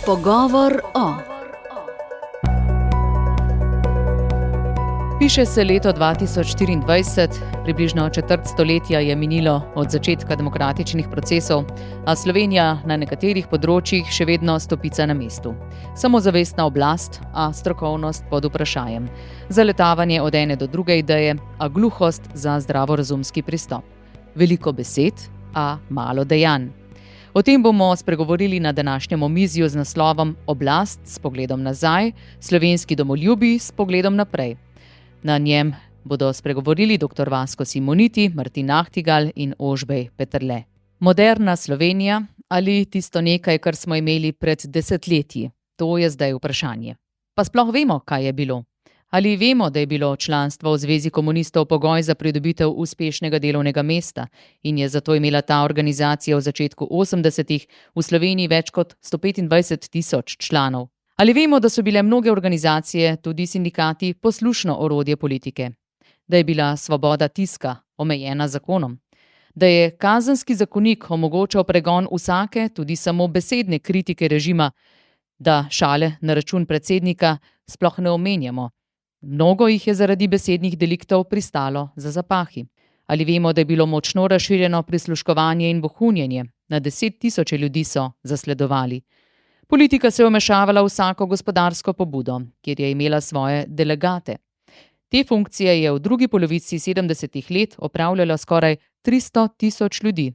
Pogovor o. Piše se leto 2024, približno četrt stoletja je minilo od začetka demokratičnih procesov, a Slovenija na nekaterih področjih še vedno stopica na mestu. Samozavestna oblast, a strokovnost pod vprašajem. Zaletavanje od ene do druge ideje, a gluhost za zdravorazumski pristop. Veliko besed, a malo dejanj. O tem bomo spregovorili na današnjem omizju z naslovom Oblast s pogledom nazaj, slovenski domoljubi s pogledom naprej. Na njem bodo spregovorili dr. Vasko Simoniti, Martin Nahtigal in Ožbej Peterle. Moderna Slovenija ali tisto nekaj, kar smo imeli pred desetletji? To je zdaj vprašanje. Pa sploh vemo, kaj je bilo? Ali vemo, da je bilo članstvo v Zvezi komunistov pogoj za pridobitev uspešnega delovnega mesta in je zato imela ta organizacija v začetku 80-ih v Sloveniji več kot 125.000 članov? Ali vemo, da so bile mnoge organizacije, tudi sindikati, poslušno orodje politike? Da je bila svoboda tiska omejena zakonom? Da je kazenski zakonik omogočal pregon vsake, tudi samo besedne kritike režima? Da šale na račun predsednika sploh ne omenjamo? Mnogo jih je zaradi besednih deliktov pristalo za zapahi. Ali vemo, da je bilo močno razširjeno prisluškovanje in vohunjenje? Na 10.000 ljudi so zasledovali. Politika se je vmešavala v vsako gospodarsko pobudo, kjer je imela svoje delegate. Te funkcije je v drugi polovici 70. let opravljalo skoraj 300.000 ljudi.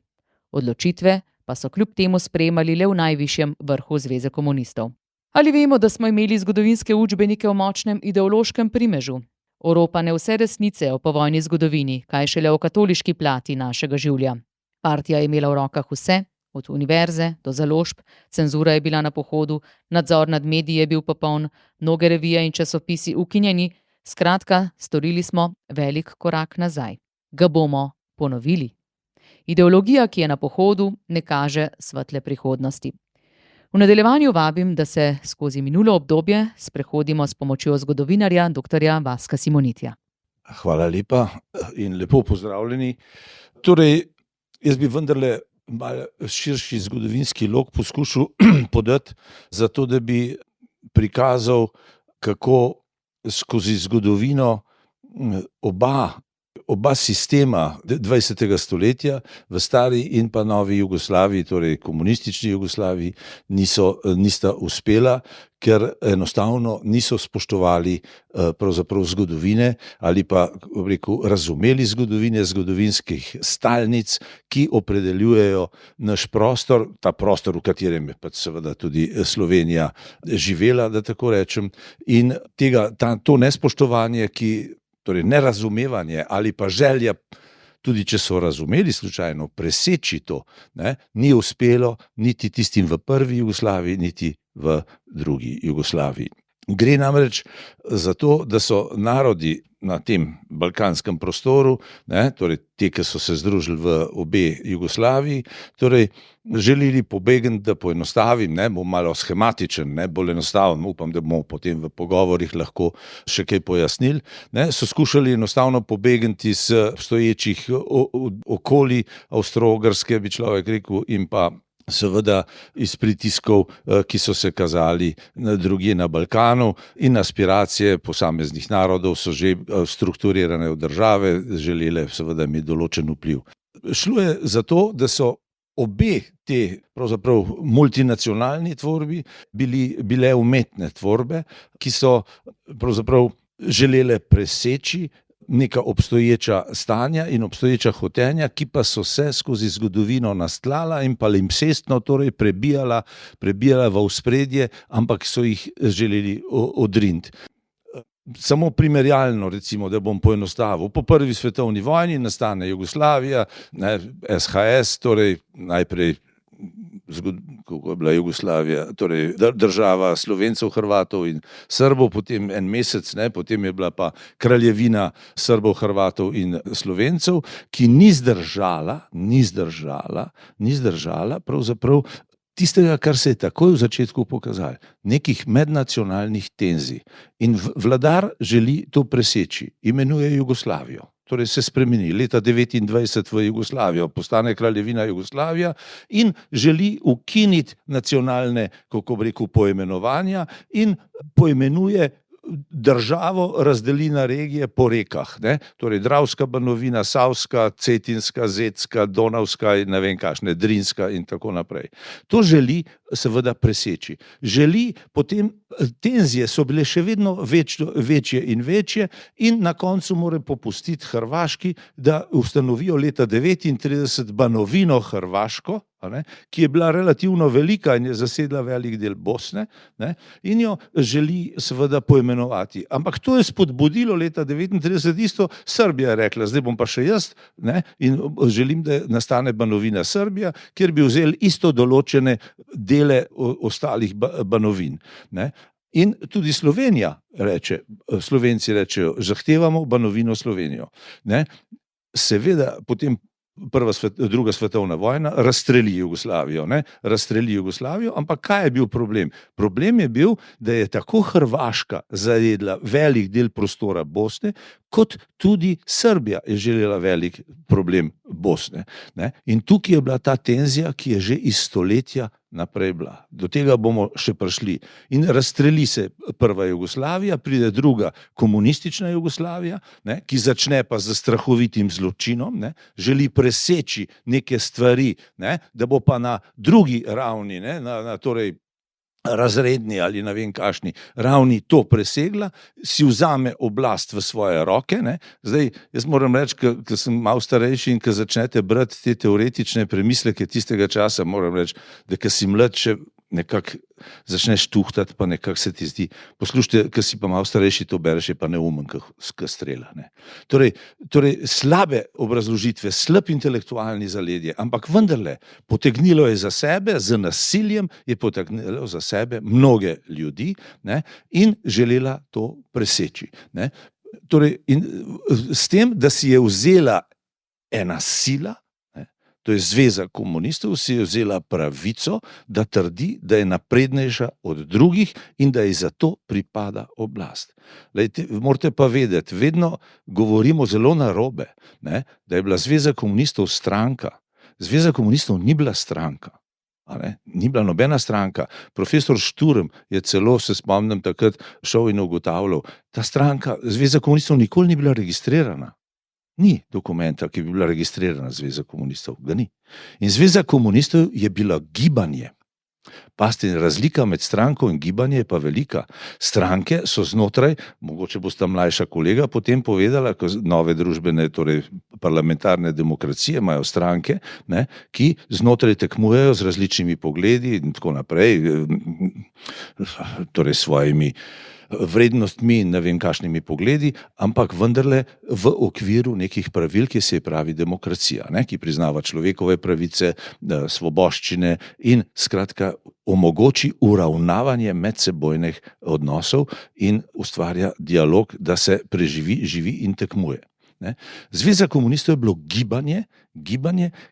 Odločitve pa so kljub temu sprejemali le v najvišjem vrhu Zveze komunistov. Ali vemo, da smo imeli zgodovinske učbenike v močnem ideološkem primežu? Oropane vse resnice o povojni zgodovini, kaj šele o katoliški plati našega življa. Partija je imela v rokah vse, od univerze do založb, cenzura je bila na pohodu, nadzor nad mediji je bil popoln, mnoge revije in časopisi ukinjeni, skratka, storili smo velik korak nazaj. Ga bomo ponovili? Ideologija, ki je na pohodu, ne kaže svetle prihodnosti. V nadaljevanju vabim, da se skozi minulo obdobje sprehodimo s pomočjo zgodovinarja dr. Vaska Simonitija. Hvala lepa in lepo pozdravljeni. Torej, jaz bi vendarle malo širši zgodovinski lok poskušal podati, zato da bi prikazal, kako skozi zgodovino oba sistema 20. stoletja v stari in pa novi Jugoslaviji, torej komunistični Jugoslaviji, nista uspela, ker enostavno niso spoštovali pravzaprav zgodovine ali pa razumeli zgodovinskih stalnic, ki opredeljujejo naš prostor, ta prostor, v katerem je pač seveda tudi Slovenija živela, da tako rečem, in to nespoštovanje, torej nerazumevanje ali pa želja, tudi če so razumeli slučajno, preseči to, ni uspelo niti tistim v prvi Jugoslaviji, niti v drugi Jugoslaviji. Gre namreč za to, da so narodi na tem balkanskem prostoru, torej te, ki so se združili v obe Jugoslaviji, torej želeli pobegniti, da poenostavim, bom malo schematičen, bolj enostaven, upam, da bomo potem v pogovorih lahko še kaj pojasnili, so skušali enostavno pobegniti iz obstoječih okolij Avstro-Ogrske, bi človek rekel, in pa seveda iz pritiskov, ki so se kazali drugje na Balkanu, in aspiracije posameznih narodov so že strukturirane v države, želele seveda imeti določen vpliv. Šlo je za to, da so obe te pravzaprav multinacionalni tvorbi bile umetne tvorbe, ki so pravzaprav želele preseči neka obstoječa stanja in obstoječa hotenja, ki pa so se skozi zgodovino nastlala in palimpsestno torej prebijala v ospredje, ampak so jih želeli odriniti. Samo primerjalno, recimo, da bom poenostavil, po prvi svetovni vojni nastane Jugoslavija, SHS, torej najprej kako je bila Jugoslavija, torej država Slovencev, Hrvatov in Srbov, potem en mesec, potem je bila pa kraljevina Srbov, Hrvatov in Slovencev, ki ni zdržala pravzaprav tistega, kar se je takoj v začetku pokazalo, nekih mednacionalnih tenzij. In vladar želi to preseči, imenuje Jugoslavijo. torej se spremeni. Leta 1929 v Jugoslavijo postane kraljevina Jugoslavija in želi ukiniti nacionalne, kako bi rekel, poimenovanja in poimenuje državo, razdeli na regije po rekah, ne? Torej Dravska banovina, Savska, Cetinska, Zetska, Donavska in ne vem kakšne, Drinska in tako naprej. To želi seveda preseči. Želi potem, tenzije so bile še vedno večje in večje in na koncu mora popustiti Hrvaški, da ustanovijo leta 1939 Banovino Hrvaško, ki je bila relativno velika in je zasedla velik del Bosne, ne, in jo želi seveda poimenovati. Ampak to je spodbudilo leta 1939 isto, Srbija je rekla, zdaj bom pa še jaz, ne, in želim, da nastane Banovina Srbija, kjer bi vzeli isto določene dele ostalih banovin. Ne. In tudi Slovenija reče, Slovenci rečejo, zahtevamo Banovino Slovenijo. Ne. Seveda potem druga svetovna vojna razstreli Jugoslavijo, ne? Razstreli Jugoslavijo, ampak kaj je bil problem? Problem je bil, da je tako Hrvaška zajedla velik del prostora Bosne, kot tudi Srbija je želela velik problem Bosne, ne? In tukaj je bila ta tenzija, ki je že iz stoletja naprej bila. Do tega bomo še prišli. In razstreli se prva Jugoslavija, pride druga komunistična Jugoslavija, ne, ki začne pa z strahovitim zločinom, ne, želi preseči neke stvari, ne, da bo pa na drugi ravni, ne, torej razredni ali ne vem kakšni ravni to presegla, si vzame oblast v svoje roke, ne. Zdaj, jaz moram reči, ker sem malo starejši in ker začnete brati te teoretične premisleke tistega časa, moram reči, da ker si mlad še nekako začneš tuhtati, pa nekako se ti zdi, poslušajte, ker si pa malo starejši, to bereš, je pa neumen, kot strela, ne. Torej, slabe obrazložitve, slab intelektualni zaledje, ampak vendarle, potegnilo je za sebe, z nasiljem je potegnilo za sebe mnoge ljudi, ne, in želela to preseči, ne. Torej, in s tem, da si je vzela ena sila, to je Zveza komunistov, si je vzela pravico, da trdi, da je naprednejša od drugih in da ji za to pripada oblast. Lejte, morate pa vedeti, vedno govorimo zelo narobe, ne, da je bila Zveza komunistov stranka. Zveza komunistov ni bila stranka. Ni bila nobena stranka. Profesor Šturm je celo, se spomnim, takrat šel in ugotavljal, ta stranka, Zveza komunistov nikoli ni bila registrirana. Ni dokumenta, ki bi bila registrirana Zveza komunistov, ga ni. In Zveza komunistov je bila gibanje. Pazite, razlika med stranko in gibanje je pa velika. Stranke so znotraj, mogoče bosta mlajša kolega potem povedala, ko nove družbene, torej parlamentarne demokracije imajo stranke, ne, ki znotraj tekmujejo z različnimi pogledi in tako naprej, torej svojimi vrednostmi in ne vem kakšnimi pogledi, ampak vendarle v okviru nekih pravil, ki se pravi demokracija, ne, ki priznava človekove pravice, svoboščine in skratka omogoči uravnavanje medsebojnih odnosov in ustvarja dialog, da se preživi, živi in tekmuje. Ne. Zveza komunistov je bilo gibanje,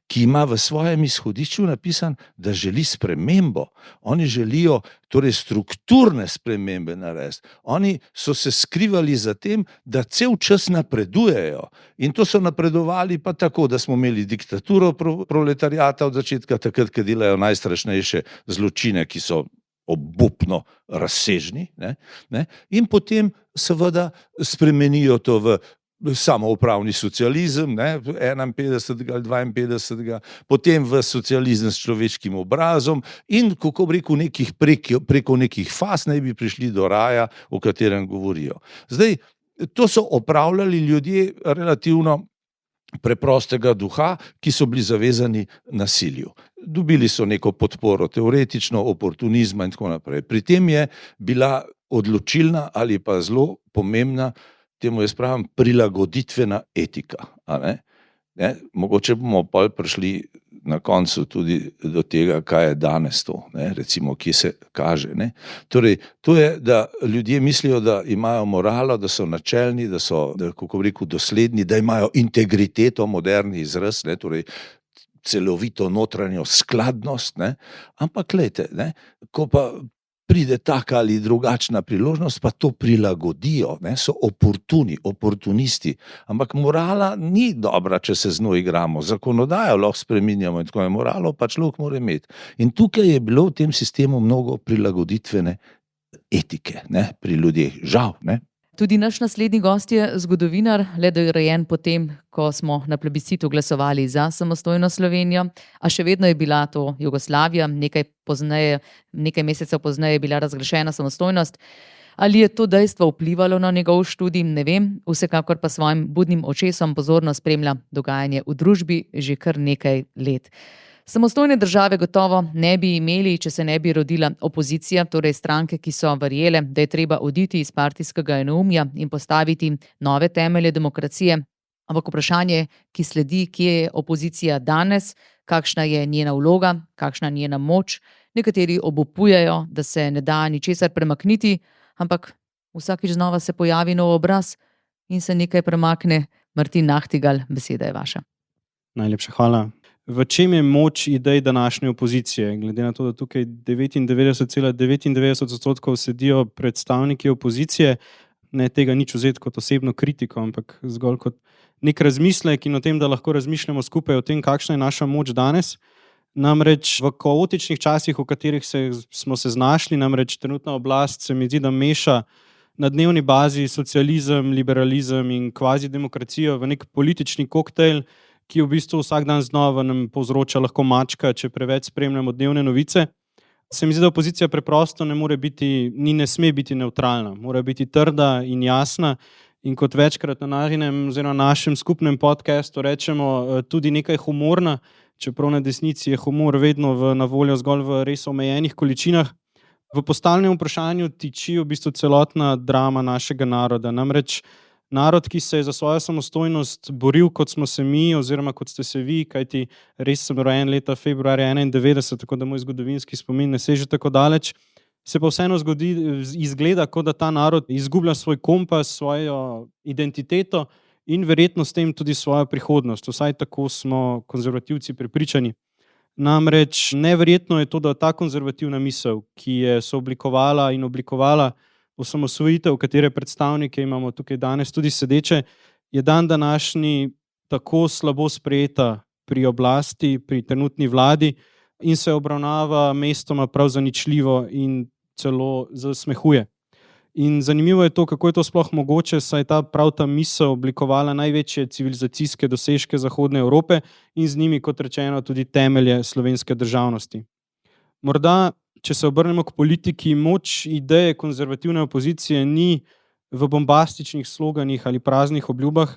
ki ima v svojem izhodišču napisan, da želi spremembo. Oni želijo torej strukturne spremembe narediti. Oni so se skrivali za tem, da cel čas napredujejo. In to so napredovali pa tako, da smo imeli diktaturo proletariata od začetka, takrat, ko delajo najstrašnejše zločine, ki so obupno razsežni, ne, in potem seveda spremenijo to v samoupravni socializem, ne, 51. ali 52. Potem v socializem s človeškim obrazom in, kako bi rekel, preko nekih faz naj bi prišli do raja, o katerem govorijo. Zdaj, to so opravljali ljudje relativno preprostega duha, ki so bili zavezani nasilju. Dobili so neko podporo teoretično, oportunizma in tako naprej. Pri tem je bila odločilna ali pa zelo pomembna, temu jaz pravim, prilagoditvena etika. Ne? Mogoče bomo pol prišli na koncu tudi do tega, kaj je danes to, ne? Recimo, kje se kaže. Ne? Torej, to je, da ljudje mislijo, da imajo moralo, da so načelni, da so, kako bi rekel, dosledni, da imajo integriteto, moderni izraz, ne? Torej, celovito notranjo skladnost, ne? Ampak glejte, ne? Ko pa pride taka ali drugačna priložnost, pa to prilagodijo, ne, so oportunisti. Ampak morala ni dobra, če se z njo igramo. Zakonodajo lahko spreminjamo in tako je. Moralo pa človek mora imeti. In tukaj je bilo v tem sistemu mnogo prilagoditvene etike, ne, pri ljudeh. Žal, ne. Tudi naš naslednji gost je zgodovinar, le da je rojen potem, ko smo na plebiscitu glasovali za samostojno Slovenijo, a še vedno je bila to Jugoslavija, nekaj mesecev pozneje je bila razglašena samostojnost. Ali je to dejstvo vplivalo na njegov študij, ne vem, vsekakor pa svojim budnim očesom pozorno spremlja dogajanje v družbi že kar nekaj let. Samostojne države gotovo ne bi imeli, če se ne bi rodila opozicija, torej stranke, ki so verjele, da je treba oditi iz partijskega enoumja in postaviti nove temelje demokracije. Ampak vprašanje, ki sledi, kje je opozicija danes, kakšna je njena vloga, kakšna je njena moč. Nekateri obupujejo, da se ne da ničesar premakniti, ampak vsakič znova se pojavi nov obraz in se nekaj premakne. Martin Nahtigal, beseda je vaša. Najlepša hvala. V čem je moč idej današnje opozicije? Glede na to, da tukaj 99,99% sedijo predstavniki opozicije, ne tega nič vzeti kot osebno kritiko, ampak zgolj kot nek razmislek in o tem, da lahko razmišljamo skupaj o tem, kakšna je naša moč danes. Namreč v kaotičnih časih, v katerih smo se znašli, namreč trenutna oblast se mi zdi, da meša na dnevni bazi socializem, liberalizem in kvazi demokracijo v nek politični koktejl, ki v bistvu vsak dan znova nam povzroča lahko mačka, če preveč spremljamo dnevne novice. Se mi zdi, da opozicija preprosto ne sme biti nevtralna, mora biti trda in jasna in kot večkrat na našem skupnem podcastu rečemo, tudi nekaj humorna, čeprav na desnici je humor vedno na voljo zgolj v res omejenih količinah. V postavljenem vprašanju tiči v bistvu celotna drama našega naroda. Namreč narod, ki se je za svojo samostojnost boril, kot smo se mi, oziroma kot ste se vi, kajti res sem rojen leta februarja 1991, tako da moj zgodovinski spomin ne seže tako daleč, se pa vseeno izgleda, kot da ta narod izgublja svoj kompas, svojo identiteto in verjetno s tem tudi svojo prihodnost. Vsaj tako smo konzervativci prepričani. Namreč neverjetno je to, da ta konzervativna misel, ki je sooblikovala in oblikovala osamosvojitev, katere predstavnike imamo tukaj danes tudi sedeče, je dan današnji tako slabo sprejeta pri oblasti, pri trenutni vladi in se obravnava mestoma prav zaničljivo in celo zasmehuje. In zanimivo je to, kako je to sploh mogoče, saj prav ta misel oblikovala največje civilizacijske dosežke Zahodne Evrope in z njimi, kot rečeno, tudi temelje slovenske državnosti. Morda, če se obrnemo k politiki, moč ideje konzervativne opozicije ni v bombastičnih sloganih ali praznih obljubah.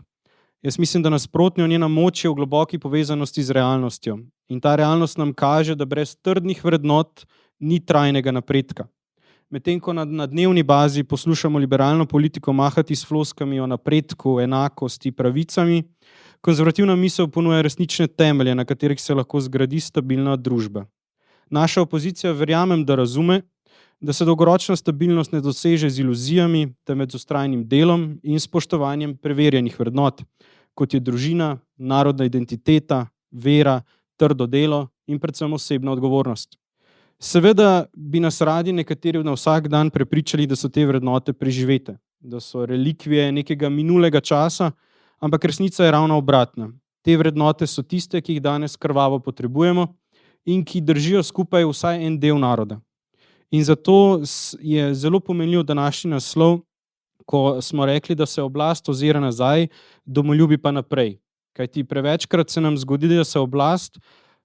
Jaz mislim, da nasprotno njena moč je v globoki povezanosti z realnostjo. In ta realnost nam kaže, da brez trdnih vrednot ni trajnega napredka. Medtem ko na dnevni bazi poslušamo liberalno politiko mahati s floskami o napredku, enakosti, pravicami, konzervativna misel ponuja resnične temelje, na katerih se lahko zgradi stabilna družba. Naša opozicija verjamem, da razume, da se dolgoročna stabilnost ne doseže z iluzijami, temveč z vztrajnim delom in spoštovanjem preverjenih vrednot, kot je družina, narodna identiteta, vera, trdo delo in predvsem osebna odgovornost. Seveda bi nas radi nekateri na vsak dan prepričali, da so te vrednote preživete, da so relikvije nekega minulega časa, ampak resnica je ravno obratna. Te vrednote so tiste, ki jih danes krvavo potrebujemo in ki držijo skupaj vsaj en del naroda. In zato je zelo pomenljiv današnji naslov, ko smo rekli, da se oblast ozira nazaj, domoljubi pa naprej. Kajti prevečkrat se nam zgodi, da se oblast,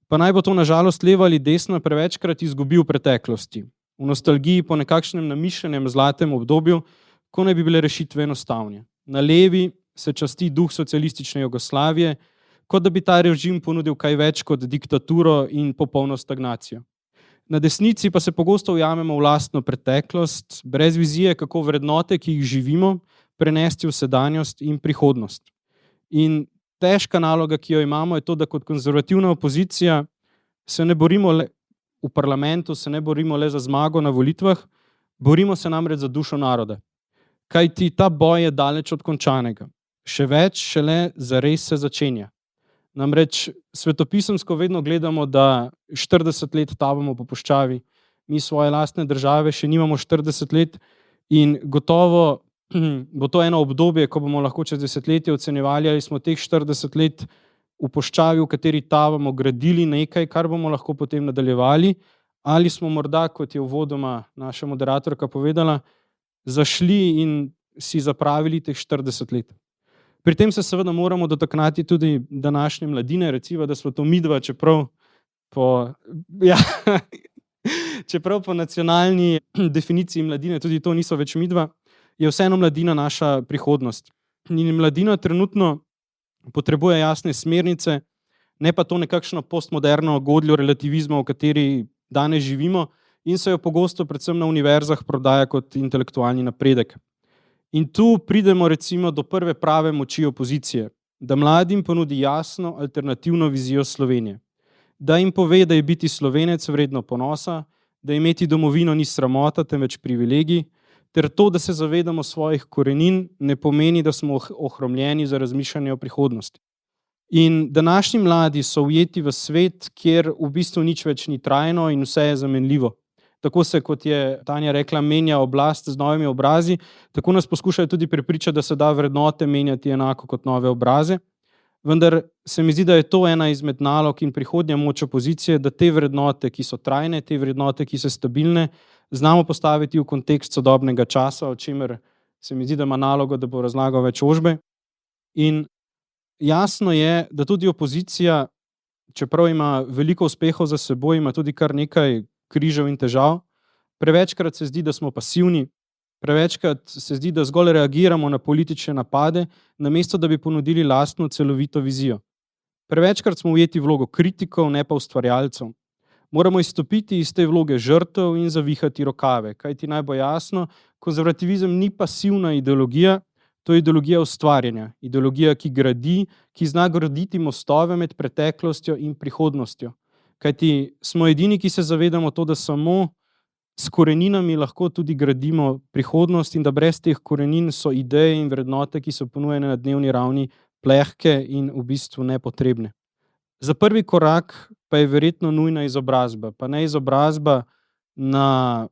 pa naj bo to na žalost leva ali desna, prevečkrat izgubi v preteklosti. V nostalgiji po nekakšnem namišljenem zlatem obdobju, ko naj bi bile rešitve enostavne. Na levi se časti duh socialistične Jugoslavije, kot da bi ta režim ponudil kaj več kot diktaturo in popolno stagnacijo. Na desnici pa se pogosto ujamemo v lastno preteklost, brez vizije, kako vrednote, ki jih živimo, prenesti v sedanjost in prihodnost. In težka naloga, ki jo imamo, je to, da kot konzervativna opozicija se ne borimo le v parlamentu, se ne borimo le za zmago na volitvah, borimo se namreč za dušo naroda. Kajti ta boj je daleč od končanega. Še več, šele zares se začenja. Namreč svetopisemsko vedno gledamo, da 40 let tavamo po puščavi, mi svoje lastne države še nimamo 40 let in gotovo bo to eno obdobje, ko bomo lahko čez desetletje ocenjevali, ali smo teh 40 let v puščavi, v kateri tavamo, gradili nekaj, kar bomo lahko potem nadaljevali, ali smo morda, kot je uvodoma naša moderatorka povedala, zašli in si zapravili teh 40 let. Pri tem se seveda moramo dotakniti tudi današnje mladine, recimo, da smo to midva, čeprav po nacionalni definiciji mladine tudi to niso več midva, je vseeno mladina naša prihodnost. In mladina trenutno potrebuje jasne smernice, ne pa to nekakšno postmoderno godljo relativizma, v kateri danes živimo in se jo pogosto predvsem na univerzah prodaja kot intelektualni napredek. In tu pridemo recimo do prve prave moči opozicije, da mladim ponudi jasno alternativno vizijo Slovenije. Da jim pove, da je biti Slovenec vredno ponosa, da imeti domovino ni sramota, temveč privilegij, ter to, da se zavedamo svojih korenin, ne pomeni, da smo ohromljeni za razmišljanje o prihodnosti. In današnji mladi so ujeti v svet, kjer v bistvu nič več ni trajno in vse je zamenljivo. Tako se, kot je Tanja rekla, menja oblast z novimi obrazi, tako nas poskušajo tudi prepričati, da se da vrednote menjati enako kot nove obraze. Vendar se mi zdi, da je to ena izmed nalog in prihodnja moč opozicije, da te vrednote, ki so trajne, te vrednote, ki so stabilne, znamo postaviti v kontekst sodobnega časa, o čemer se mi zdi, da ima nalogo, da bo razlagal več Ožbej. In jasno je, da tudi opozicija, čeprav ima veliko uspehov za seboj, ima tudi kar nekaj križev in težav. Prevečkrat se zdi, da smo pasivni, prevečkrat se zdi, da zgolj reagiramo na politične napade, namesto da bi ponudili lastno celovito vizijo. Prevečkrat smo ujeti vlogo kritikov, ne pa ustvarjalcev. Moramo izstopiti iz te vloge žrtev in zavihati rokave, kajti naj bo jasno, konzervativizem ni pasivna ideologija, to je ideologija ustvarjanja, ideologija, ki gradi, ki zna graditi mostove med preteklostjo in prihodnostjo. Kajti smo edini, ki se zavedamo to, da samo s koreninami lahko tudi gradimo prihodnost in da brez teh korenin so ideje in vrednote, ki so ponujene na dnevni ravni, plehke in v bistvu nepotrebne. Za prvi korak pa je verjetno nujna izobrazba, pa ne izobrazba na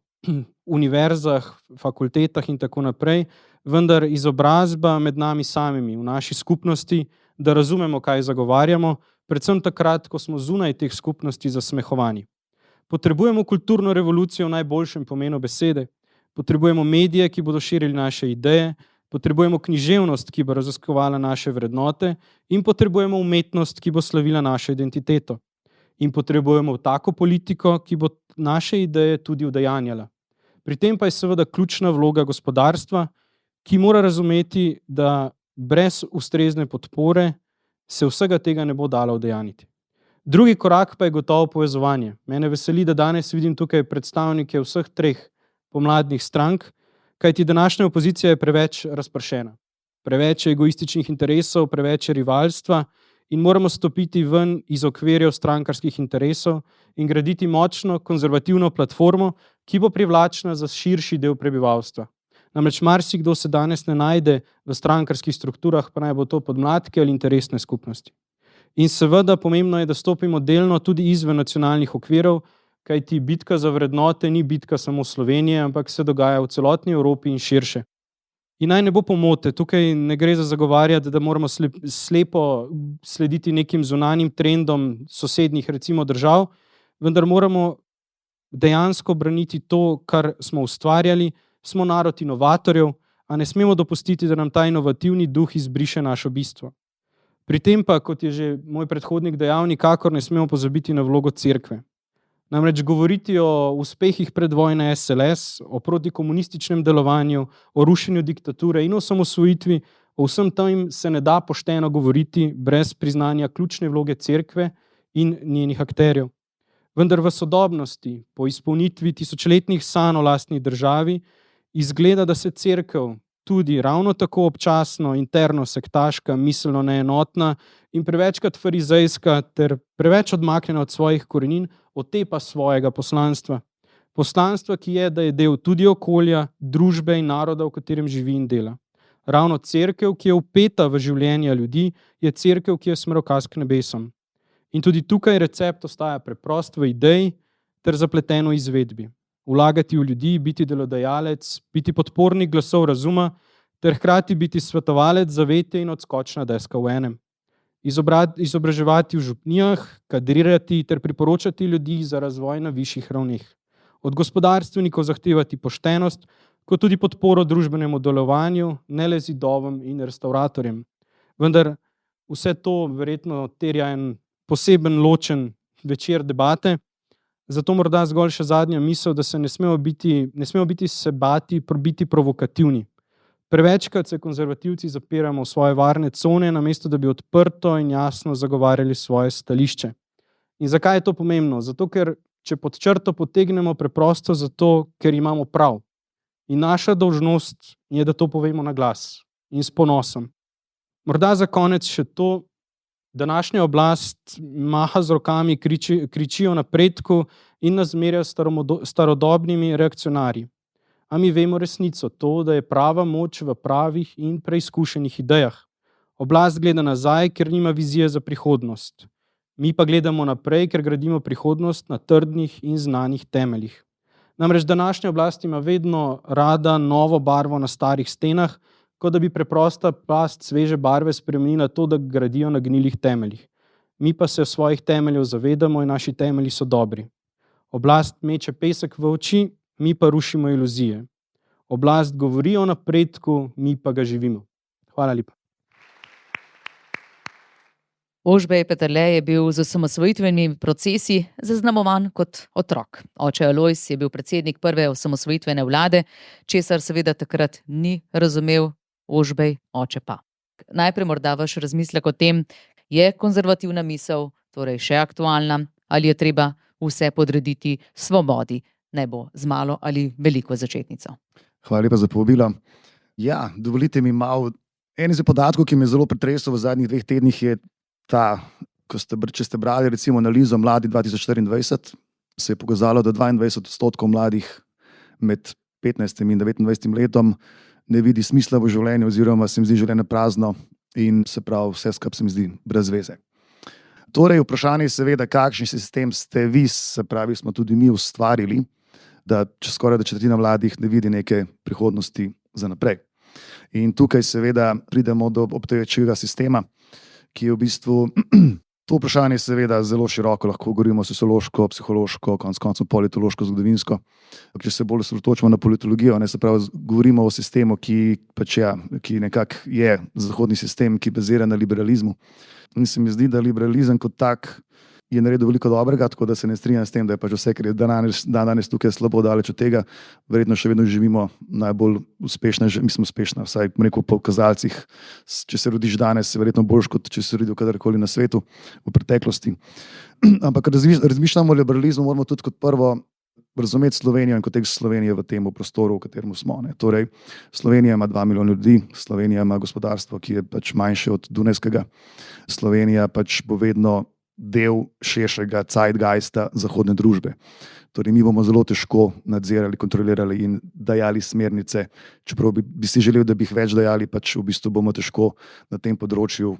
univerzah, fakultetah in tako naprej, vendar izobrazba med nami samimi, v naši skupnosti, da razumemo, kaj zagovarjamo, predvsem takrat, ko smo zunaj teh skupnosti zasmehovani. Potrebujemo kulturno revolucijo v najboljšem pomenu besede, potrebujemo medije, ki bodo širili naše ideje, potrebujemo književnost, ki bo raziskovala naše vrednote in potrebujemo umetnost, ki bo slavila našo identiteto. In potrebujemo tako politiko, ki bo naše ideje tudi udejanjala. Pri tem pa je seveda ključna vloga gospodarstva, ki mora razumeti, da brez ustrezne podpore se vsega tega ne bo dalo udejaniti. Drugi korak pa je gotovo povezovanje. Mene veseli, da danes vidim tukaj predstavnike vseh treh pomladnih strank, kajti današnja opozicija je preveč razpršena. Preveč je egoističnih interesov, preveč je rivalstva in moramo stopiti ven iz okvirjev strankarskih interesov in graditi močno konzervativno platformo, ki bo privlačna za širši del prebivalstva. Namreč marsikdo se danes ne najde v strankarskih strukturah, pa naj bo to podmladke ali interesne skupnosti. In seveda pomembno je, da stopimo delno tudi izven nacionalnih okvirov, kajti bitka za vrednote ni bitka samo Slovenije, ampak se dogaja v celotni Evropi in širše. In naj ne bo pomote, tukaj ne gre za zagovarjati, da moramo slepo slediti nekim zunanjim trendom sosednjih recimo držav, vendar moramo dejansko braniti to, kar smo ustvarjali, smo narod inovatorjev, a ne smemo dopustiti, da nam ta inovativni duh izbriše našo bistvo. Pri tem pa, kot je že moj predhodnik dejal, nikakor ne smemo pozabiti na vlogo cerkve. Namreč govoriti o uspehih predvojne SLS, o protikomunističnem delovanju, o rušenju diktature in osamosvojitvi, o vsem tem se ne da pošteno govoriti brez priznanja ključne vloge cerkve in njenih akterjev. Vendar v sodobnosti, po izpolnitvi tisočletnih sanj o lastni državi, izgleda, da se cerkev tudi ravno tako občasno, interno sektaška, miselno neenotna in prevečkrat farizejska ter preveč odmaknjena od svojih korenin, otepa svojega poslanstva. Poslanstva, ki je, da je del tudi okolja, družbe in naroda, v katerem živi in dela. Ravno cerkev, ki je vpeta v življenja ljudi, je cerkev, ki je smerokaz k nebesom. In tudi tukaj recept ostaja preprost v ideji ter zapleten v izvedbi. vlagati v ljudi, biti delodajalec, biti podpornik glasov razuma, ter hkrati biti svetovalec, zavetje in odskočna deska v enem. Izobraževati v župnijah, kadrirati ter priporočati ljudi za razvoj na višjih ravneh. Od gospodarstvenikov zahtevati poštenost, kot tudi podporo družbenemu delovanju, ne le zidovom in restavratorjem. Vendar vse to verjetno terja en poseben ločen večer debate, zato morda zgolj še zadnja misel, da se ne smemo biti se bati, biti provokativni. Prevečkrat se konzervativci zapiramo v svoje varne cone, namesto da bi odprto in jasno zagovarjali svoje stališče. In zakaj je to pomembno? Zato, ker če pod črto potegnemo preprosto zato, ker imamo prav. In naša dolžnost je, da to povemo na glas in s ponosom. Morda za konec še to, današnja oblast maha z rokami, kričijo napredku in nas zmerja starodobnimi reakcionarji. A mi vemo resnico, to, da je prava moč v pravih in preizkušenih idejah. Oblast gleda nazaj, ker nima vizije za prihodnost. Mi pa gledamo naprej, ker gradimo prihodnost na trdnih in znanih temeljih. Namreč današnja oblast ima vedno rada novo barvo na starih stenah, kot da bi preprosta plast sveže barve spremenila to, da gradijo na gnilih temeljih. Mi pa se svojih temeljev zavedamo in naši temelji so dobri. Oblast meče pesek v oči, mi pa rušimo iluzije. Oblast govori o napredku, mi pa ga živimo. Hvala lepa. Ožbej Peterle je bil z osamosvojitvenimi procesi zaznamovan kot otrok. Oče Alojz je bil predsednik prve osamosvojitvene vlade, česar seveda takrat ni razumel, Ožbej oče pa. Najprej morda vaš razmislek o tem, je konzervativna misel torej še aktualna ali je treba vse podrediti svobodi, ne bo z malo ali veliko začetnico. Hvala lepa za povabilo. Ja, dovolite mi malo. En izmed podatkov, ki me je zelo pretresel v zadnjih 2 tednih, je ta, če ste brali recimo analizo Mladi 2024, se je pokazalo, da 22% mladih med 15 in 29 letom ne vidi smisla v življenju oziroma se jim zdi življenje prazno in se pravi vse skupaj se mi zdi brez veze. Torej vprašanje je seveda, kakšen sistem ste vi, se pravi smo tudi mi ustvarili, da skoraj da četrtina mladih ne vidi neke prihodnosti za naprej. In tukaj seveda pridemo do obstoječega sistema, ki je v bistvu, to vprašanje je seveda zelo široko, lahko govorimo sociološko, psihološko, konec koncev politološko, zgodovinsko. Če se bolj osredotočimo na politologijo, se pravi, govorimo o sistemu, ki nekako je zahodni sistem, ki bazira na liberalizmu. In se mi zdi, da liberalizem kot tak je naredil veliko dobrega, tako da se ne strinjam s tem, da je pač vse, kar je danes tukaj slabo daleč od tega. Verjetno še vedno živimo najbolj uspešno, mi smo uspešni, vsaj po kazalcih. Če se rodiš danes, je verjetno boljš, kot če se rodil kadarkoli na svetu v preteklosti. Ampak razmišljamo o liberalizmu, moramo tudi kot prvo razumeti Slovenijo in kontekst Slovenije v tem prostoru, v katerem smo. Torej, Slovenija ima 2 milijona ljudi, Slovenija ima gospodarstvo, ki je pač manjše od dunajskega. Slovenija pač bo vedno del širšega zeitgeista zahodne družbe. Torej, mi bomo zelo težko nadzirali, kontrolirali in dajali smernice, čeprav bi si želel, da bi jih več dajali, pač v bistvu bomo težko na tem področju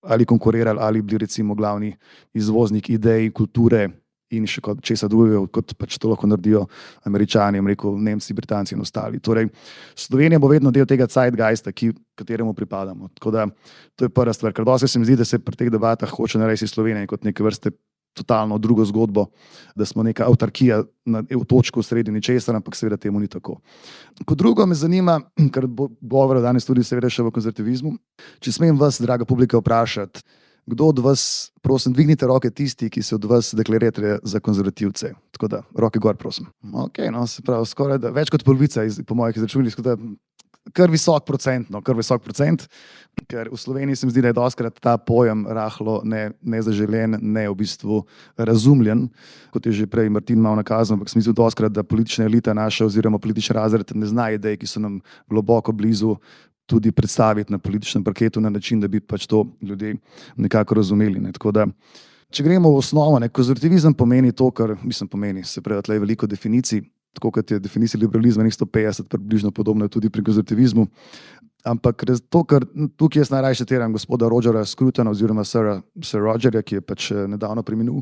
ali konkurirali, ali bili recimo glavni izvoznik idej, kulture in še česa drugega, kot pač to lahko naredijo Američani, Nemci, Britanci in ostali. Torej, Slovenija bo vedno del tega zeitgeista, kateremu pripadamo. Tako da to je prva stvar. Ker dosti se mi zdi, da se pri teh debatah hoče narediti Slovenije kot neke vrste totalno drugo zgodbo, da smo neka avtarkija v točku v sredi ničesar, ampak seveda temu ni tako. Kot drugo me zanima, ker bo govora danes tudi seveda še v konzervativizmu, če smem vas, draga publika, vprašati, kdo od vas, prosim, dvignite roke tisti, ki se od vas deklarirate za konzervativce. Tako da, roke gor, prosim. Ok, se pravi, skoraj da več kot polovica po mojih izračunih, kar visok procent, ker v Sloveniji se mi zdi, da je dostikrat ta pojem rahlo nezaželen, ne v bistvu razumljen, kot je že prej Martin malo nakazal, ampak se mi zdi dostikrat, da politična elita naša oziroma politični razred ne zna idej, ki so nam globoko blizu, tudi predstaviti na političnem parketu na način, da bi pač to ljudje nekako razumeli. Tako da, če gremo v osnovo, konzervativizem pomeni to, kar pomeni, se pravi, tle je veliko definicij, tako kot je definicija liberalizma 150, približno podobno tudi pri konzervativizmu. Ampak to, kar tukaj jaz najraje citiram gospoda Rogerja Scrutona oziroma Sir Rogerja, ki je pač nedavno preminul,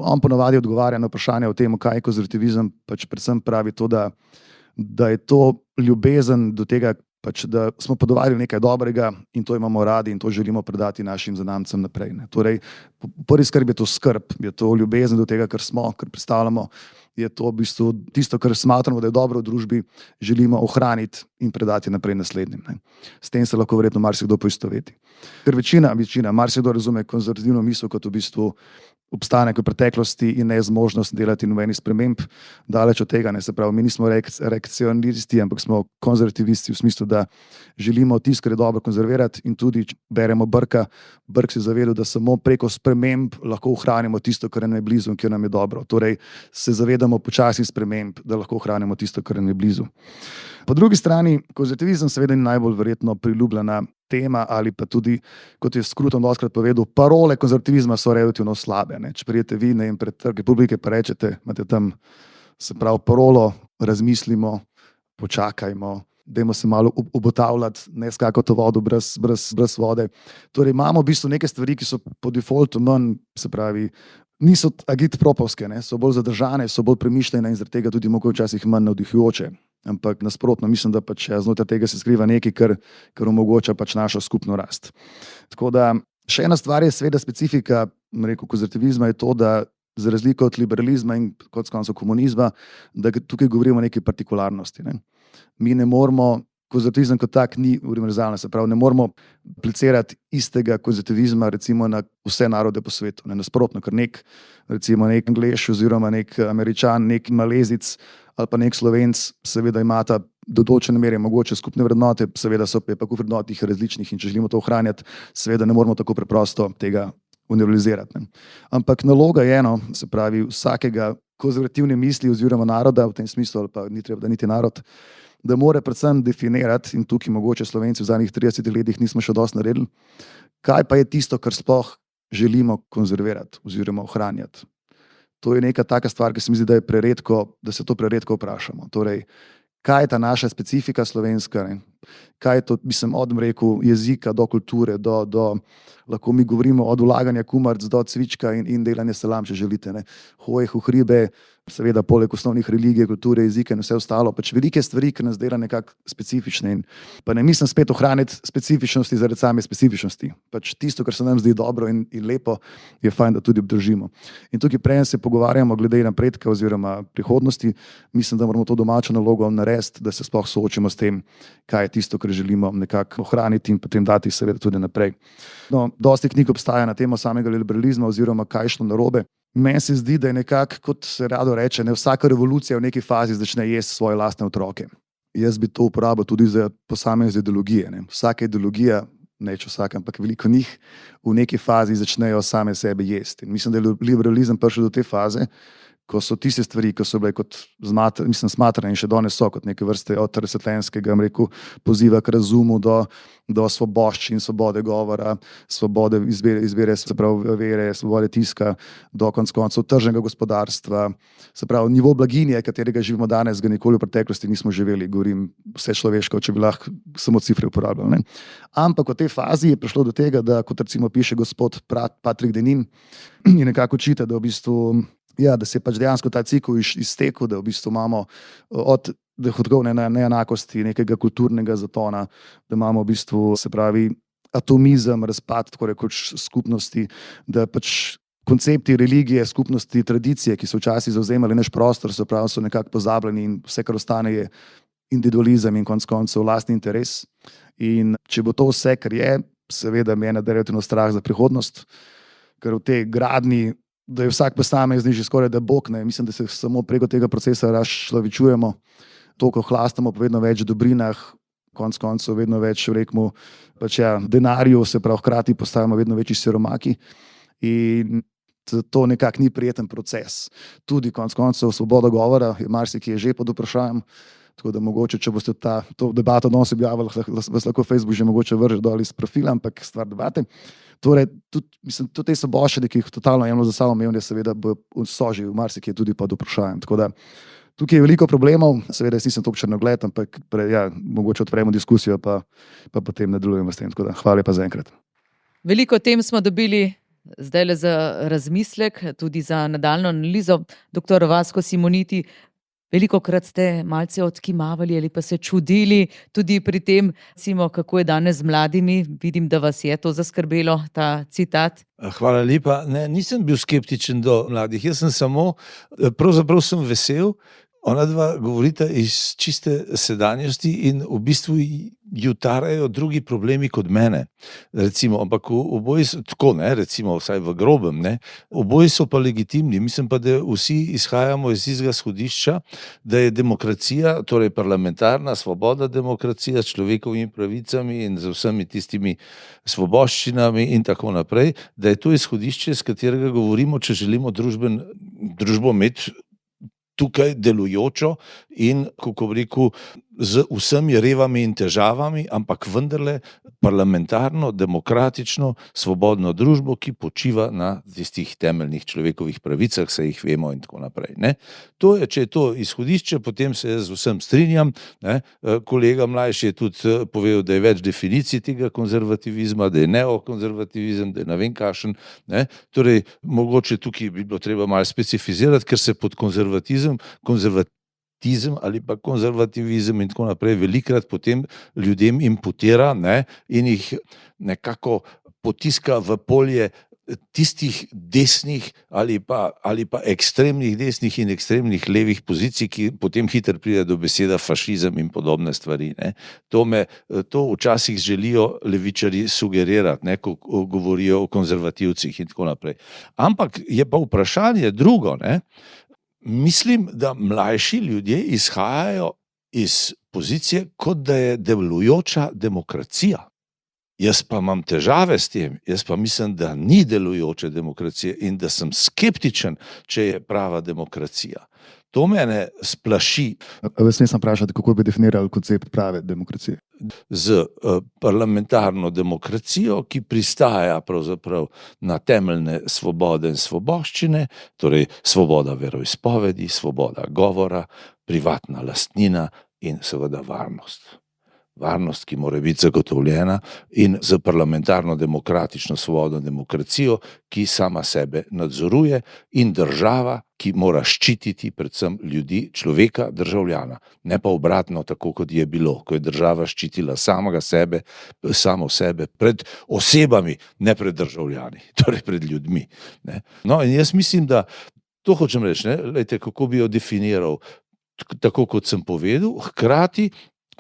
On ponavadi odgovarja na vprašanje o tem, kaj je konzervativizem, pač predvsem pravi to, da je to ljubezen do tega, pač, da smo podovali nekaj dobrega in to imamo radi in to želimo predati našim zanamcem naprej. Ne. Torej, prvi skrb je to skrb, je to ljubezen do tega, kar smo, kar predstavljamo, je to v bistvu tisto, kar smatramo, da je dobro v družbi, želimo ohraniti in predati naprej naslednjim. Ne. S tem se lahko verjetno marsikdo poistoveti. Ker večina, marsikdo razume konzervativno misel kot v bistvu obstanek v preteklosti in nezmožnost delati nobenih sprememb, daleč od tega, ne, se pravi, mi nismo reakcionisti, ampak smo konzervativisti v smislu, da želimo tisto, kar je dobro, konzervirati in tudi beremo Burka. Burke se zavedal, da samo preko sprememb lahko ohranimo tisto, kar nam je blizu in kar nam je dobro. Torej se zavedamo počasnih sprememb, da lahko ohranimo tisto, kar nam je blizu. Po drugi strani, konzervativizem seveda ni najbolj verjetno priljubljena tema ali pa tudi, kot je Scruton dostikrat povedal, parole konzervativizma so relativno slabe. Ne. Če prijete vi pred Trg Republike pa rečete, imate tam, se pravi, parolo, razmislimo, počakajmo, dajmo se malo obotavljati, ne skakati v vodo brez vode. Torej imamo v bistvu neke stvari, ki so po defaultu manj, se pravi, niso agitpropovske, ne, so bolj zadržane, so bolj premišljene in zaradi tega tudi mogoče včasih manj navdihujoče. Ampak nasprotno, mislim, da pač znotraj tega se skriva nekaj, kar omogoča pač našo skupno rast. Tako da še ena stvar je seveda specifika, rekel, konzervativizma je to, da za razliko od liberalizma in kot koncev komunizma, da tukaj govorimo o neki partikularnosti. Ne. Mi ne moramo, konzervativizem kot tak ni univerzalen, se pravi, ne moramo aplicirati istega konzervativizma recimo na vse narode po svetu. Ne. Nasprotno, ker recimo nek Anglež oziroma nek Američan, nek Malezic ali pa nek Slovenc seveda imata do določene mere mogoče skupne vrednote, seveda so pa v vrednotih različnih in če želimo to ohranjati, seveda ne moramo tako preprosto tega univerzalizirati. Ne. Ampak naloga je eno, se pravi, vsakega konzervativne misli oziroma naroda v tem smislu, ali pa ni treba, da niti narod, da mora predvsem definirati, in tukaj mogoče Slovenci v zadnjih 30 letih nismo še dosti naredili, kaj pa je tisto, kar sploh želimo konzervirati oziroma ohranjati. To je neka taka stvar, ki se mi zdi, da se to preredko vprašamo. Torej, kaj je ta naša specifika slovenska, ne? Kaj je to, od jezika do kulture, do lahko mi govorimo od vlaganja kumarc do cvička in delanja salam, če želite. Ne? Hoje, hribe, seveda poleg osnovnih religij, kulture, jezika in vse ostalo. Pač velike stvari, ki nas dela nekako specifične. In pa ne mislim spet ohraniti specifičnosti zaradi same specifičnosti. Pač tisto, kar se nam zdi dobro in lepo, je fajn, da tudi obdržimo. In tukaj prej se pogovarjamo glede napredka oziroma prihodnosti. Mislim, da moramo to domačo nalogo narediti, da se sploh soočimo s tem, kaj je tisto, kar želimo nekako ohraniti in potem dati seveda tudi naprej. No, dosti knjig obstaja na temo samega liberalizma oziroma kaj je šlo narobe. Meni se zdi, da je nekako, kot se rado reče, ne, vsaka revolucija v neki fazi začne jesti svoje lastne otroke. Jaz bi to uporabil tudi za posamezne ideologije. Ne. Vsaka ideologija, neč vsaka, ampak veliko njih v neki fazi začnejo same sebe jesti. In mislim, da je liberalizem prišel do te faze, ko so tiste stvari, ki so bile kot smatrane in še danes so kot neke vrste od razsvetljenskega poziva k razumu do svoboščin, svobode govora, svobode izbire, se pravi vere, svobode tiska, do koncev tržnega gospodarstva, se pravi nivo blaginje, katerega živimo danes, ga nikoli v preteklosti nismo živeli, govorim vse človeško, če bi lahko samo cifre uporabljali. Ne? Ampak v tej fazi je prišlo do tega, da kot recimo piše gospod Patrick Deneen in nekako očita, da v bistvu da se je pač dejansko ta cikel iztekel, da v bistvu imamo od dohodkovne neenakosti, nekega kulturnega zatona, da imamo v bistvu, se pravi, atomizem, razpad, tako rekoč, skupnosti, da pač koncepti religije, skupnosti, tradicije, ki so včasih zavzemali naš prostor, so nekako pozabljeni in vse, kar ostane, je individualizem in konec koncev lastni interes. In če bo to vse, kar je, seveda mene relativno strah za prihodnost, ker v tej gradnji, da je vsak posameznik že skoraj da bog, ne. Mislim, da se samo preko tega procesa razčlovičujemo, toliko hlastamo po vedno več dobrinah, konec koncev vedno več pač denarju, se pravi hkrati postajamo vedno večji siromaki in to nekako ni prijeten proces. Tudi konec koncev svoboda govora je marsikje že pod vprašanjem, tako da mogoče, če boste to debato danes objavili, vas lahko Facebook že mogoče vrže dol iz profila, ampak stvar debate. Torej, tudi te svoboščine, ki jih totalno jemljo za samoumevne, seveda so že v marsikje tudi pod vprašanjem. Tako da tukaj je veliko problemov, seveda jaz nisem toliko črnogled, ampak mogoče odpremo diskusijo, pa potem nadaljujemo s tem. Tako da hvala lepa za enkrat. Veliko tem smo dobili Zdaj le za razmislek, tudi za nadaljno analizo. Doktor Vasko Simoniti, velikokrat ste malce odkimavali ali pa se čudili tudi pri tem, recimo, kako je danes z mladimi. Vidim, da vas je to zaskrbelo, ta citat. Hvala lepa. Ne, nisem bil skeptičen do mladih, jaz sem samo, pravzaprav sem vesel, ona dva govorita iz čiste sedanjosti in v bistvu ju tarajo drugi problemi kot mene. Recimo, ampak oboji so tako, ne, recimo vsaj v grobem, ne, oboji so pa legitimni. Mislim pa, da vsi izhajamo iz istega izhodišča, da je demokracija, torej parlamentarna svoboda demokracija s človekovimi pravicami in z vsemi tistimi svoboščinami in tako naprej, da je to izhodišče, s katerega govorimo, če želimo družbo imeti tukaj delujočo in, kako bi rekel, z vsemi revami in težavami, ampak vendarle parlamentarno, demokratično, svobodno družbo, ki počiva na tistih temeljnih človekovih pravicah, saj jih vemo in tako naprej. Ne? To je, če je to izhodišče, potem se jaz z vsem strinjam. Ne? Kolega mlajši je tudi povedal, da je več definicij tega konzervativizma, da je neokonzervativizem, da je ne vem kakšen. Ne? Torej, mogoče tukaj bi bilo treba malo specificirati, ker se pod konzervatizem ali pa konzervativizem in tako naprej velikrat potem ljudem imputira, ne, in jih nekako potiska v polje tistih desnih ali pa ekstremnih desnih in ekstremnih levih pozicij, ki potem hitro pride do beseda fašizem in podobne stvari. Ne. To včasih želijo levičarji sugerirati, ne, ko govorijo o konzervativcih in tako naprej. Ampak je pa vprašanje drugo, ne. Mislim, da mlajši ljudje izhajajo iz pozicije, kot da je delujoča demokracija. Jaz pa imam težave s tem, jaz pa mislim, da ni delujoče demokracije in da sem skeptičen, če je prava demokracija. To mene splaši. Vas nisem vprašati, kako bi definirali koncept prave demokracije. Z parlamentarno demokracijo, ki pristaja pravzaprav na temeljne svobode in svoboščine, torej svoboda veroizpovedi, svoboda govora, privatna lastnina in seveda varnost. Varnost, ki mora biti zagotovljena, in z parlamentarno demokratično svobodno demokracijo, ki sama sebe nadzoruje, in država, ki mora ščititi predvsem ljudi, človeka, državljana. Ne pa obratno, tako kot je bilo, ko je država ščitila samo sebe pred osebami, ne pred državljani, torej pred ljudmi. Ne. No, in jaz mislim, da to hočem reči, ne, lejte, kako bi jo definiral, tako kot sem povedal, hkrati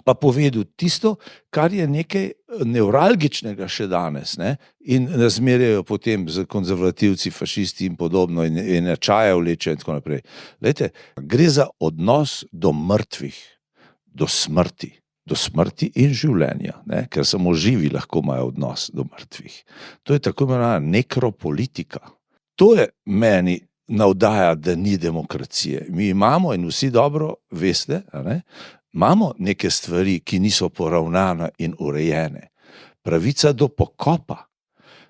pa povedal tisto, kar je nekaj nevralgičnega še danes, ne? In razmerjajo potem z konzervativci, fašisti in podobno in čaja vleče in tako naprej. Lejte, gre za odnos do mrtvih, do smrti in življenja, ne? Ker samo živi lahko imajo odnos do mrtvih. To je tako imenovana nekropolitika. To je meni navdaja, da ni demokracije. Mi imamo, in vsi dobro veste, ne? Imamo neke stvari, ki niso poravnane in urejene. Pravica do pokopa.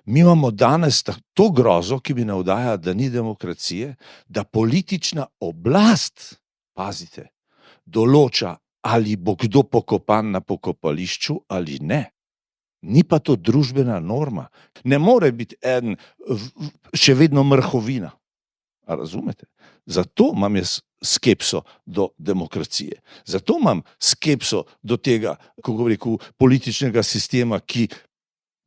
Mi imamo danes to grozo, ki mi navdaja, da ni demokracije, da politična oblast, pazite, določa, ali bo kdo pokopan na pokopališču ali ne. Ni pa to družbena norma. Ne more biti eden še vedno mrhovina. A razumete? Zato imam jaz skepso do demokracije. Zato imam skepso do tega, kako bi rekel, političnega sistema, ki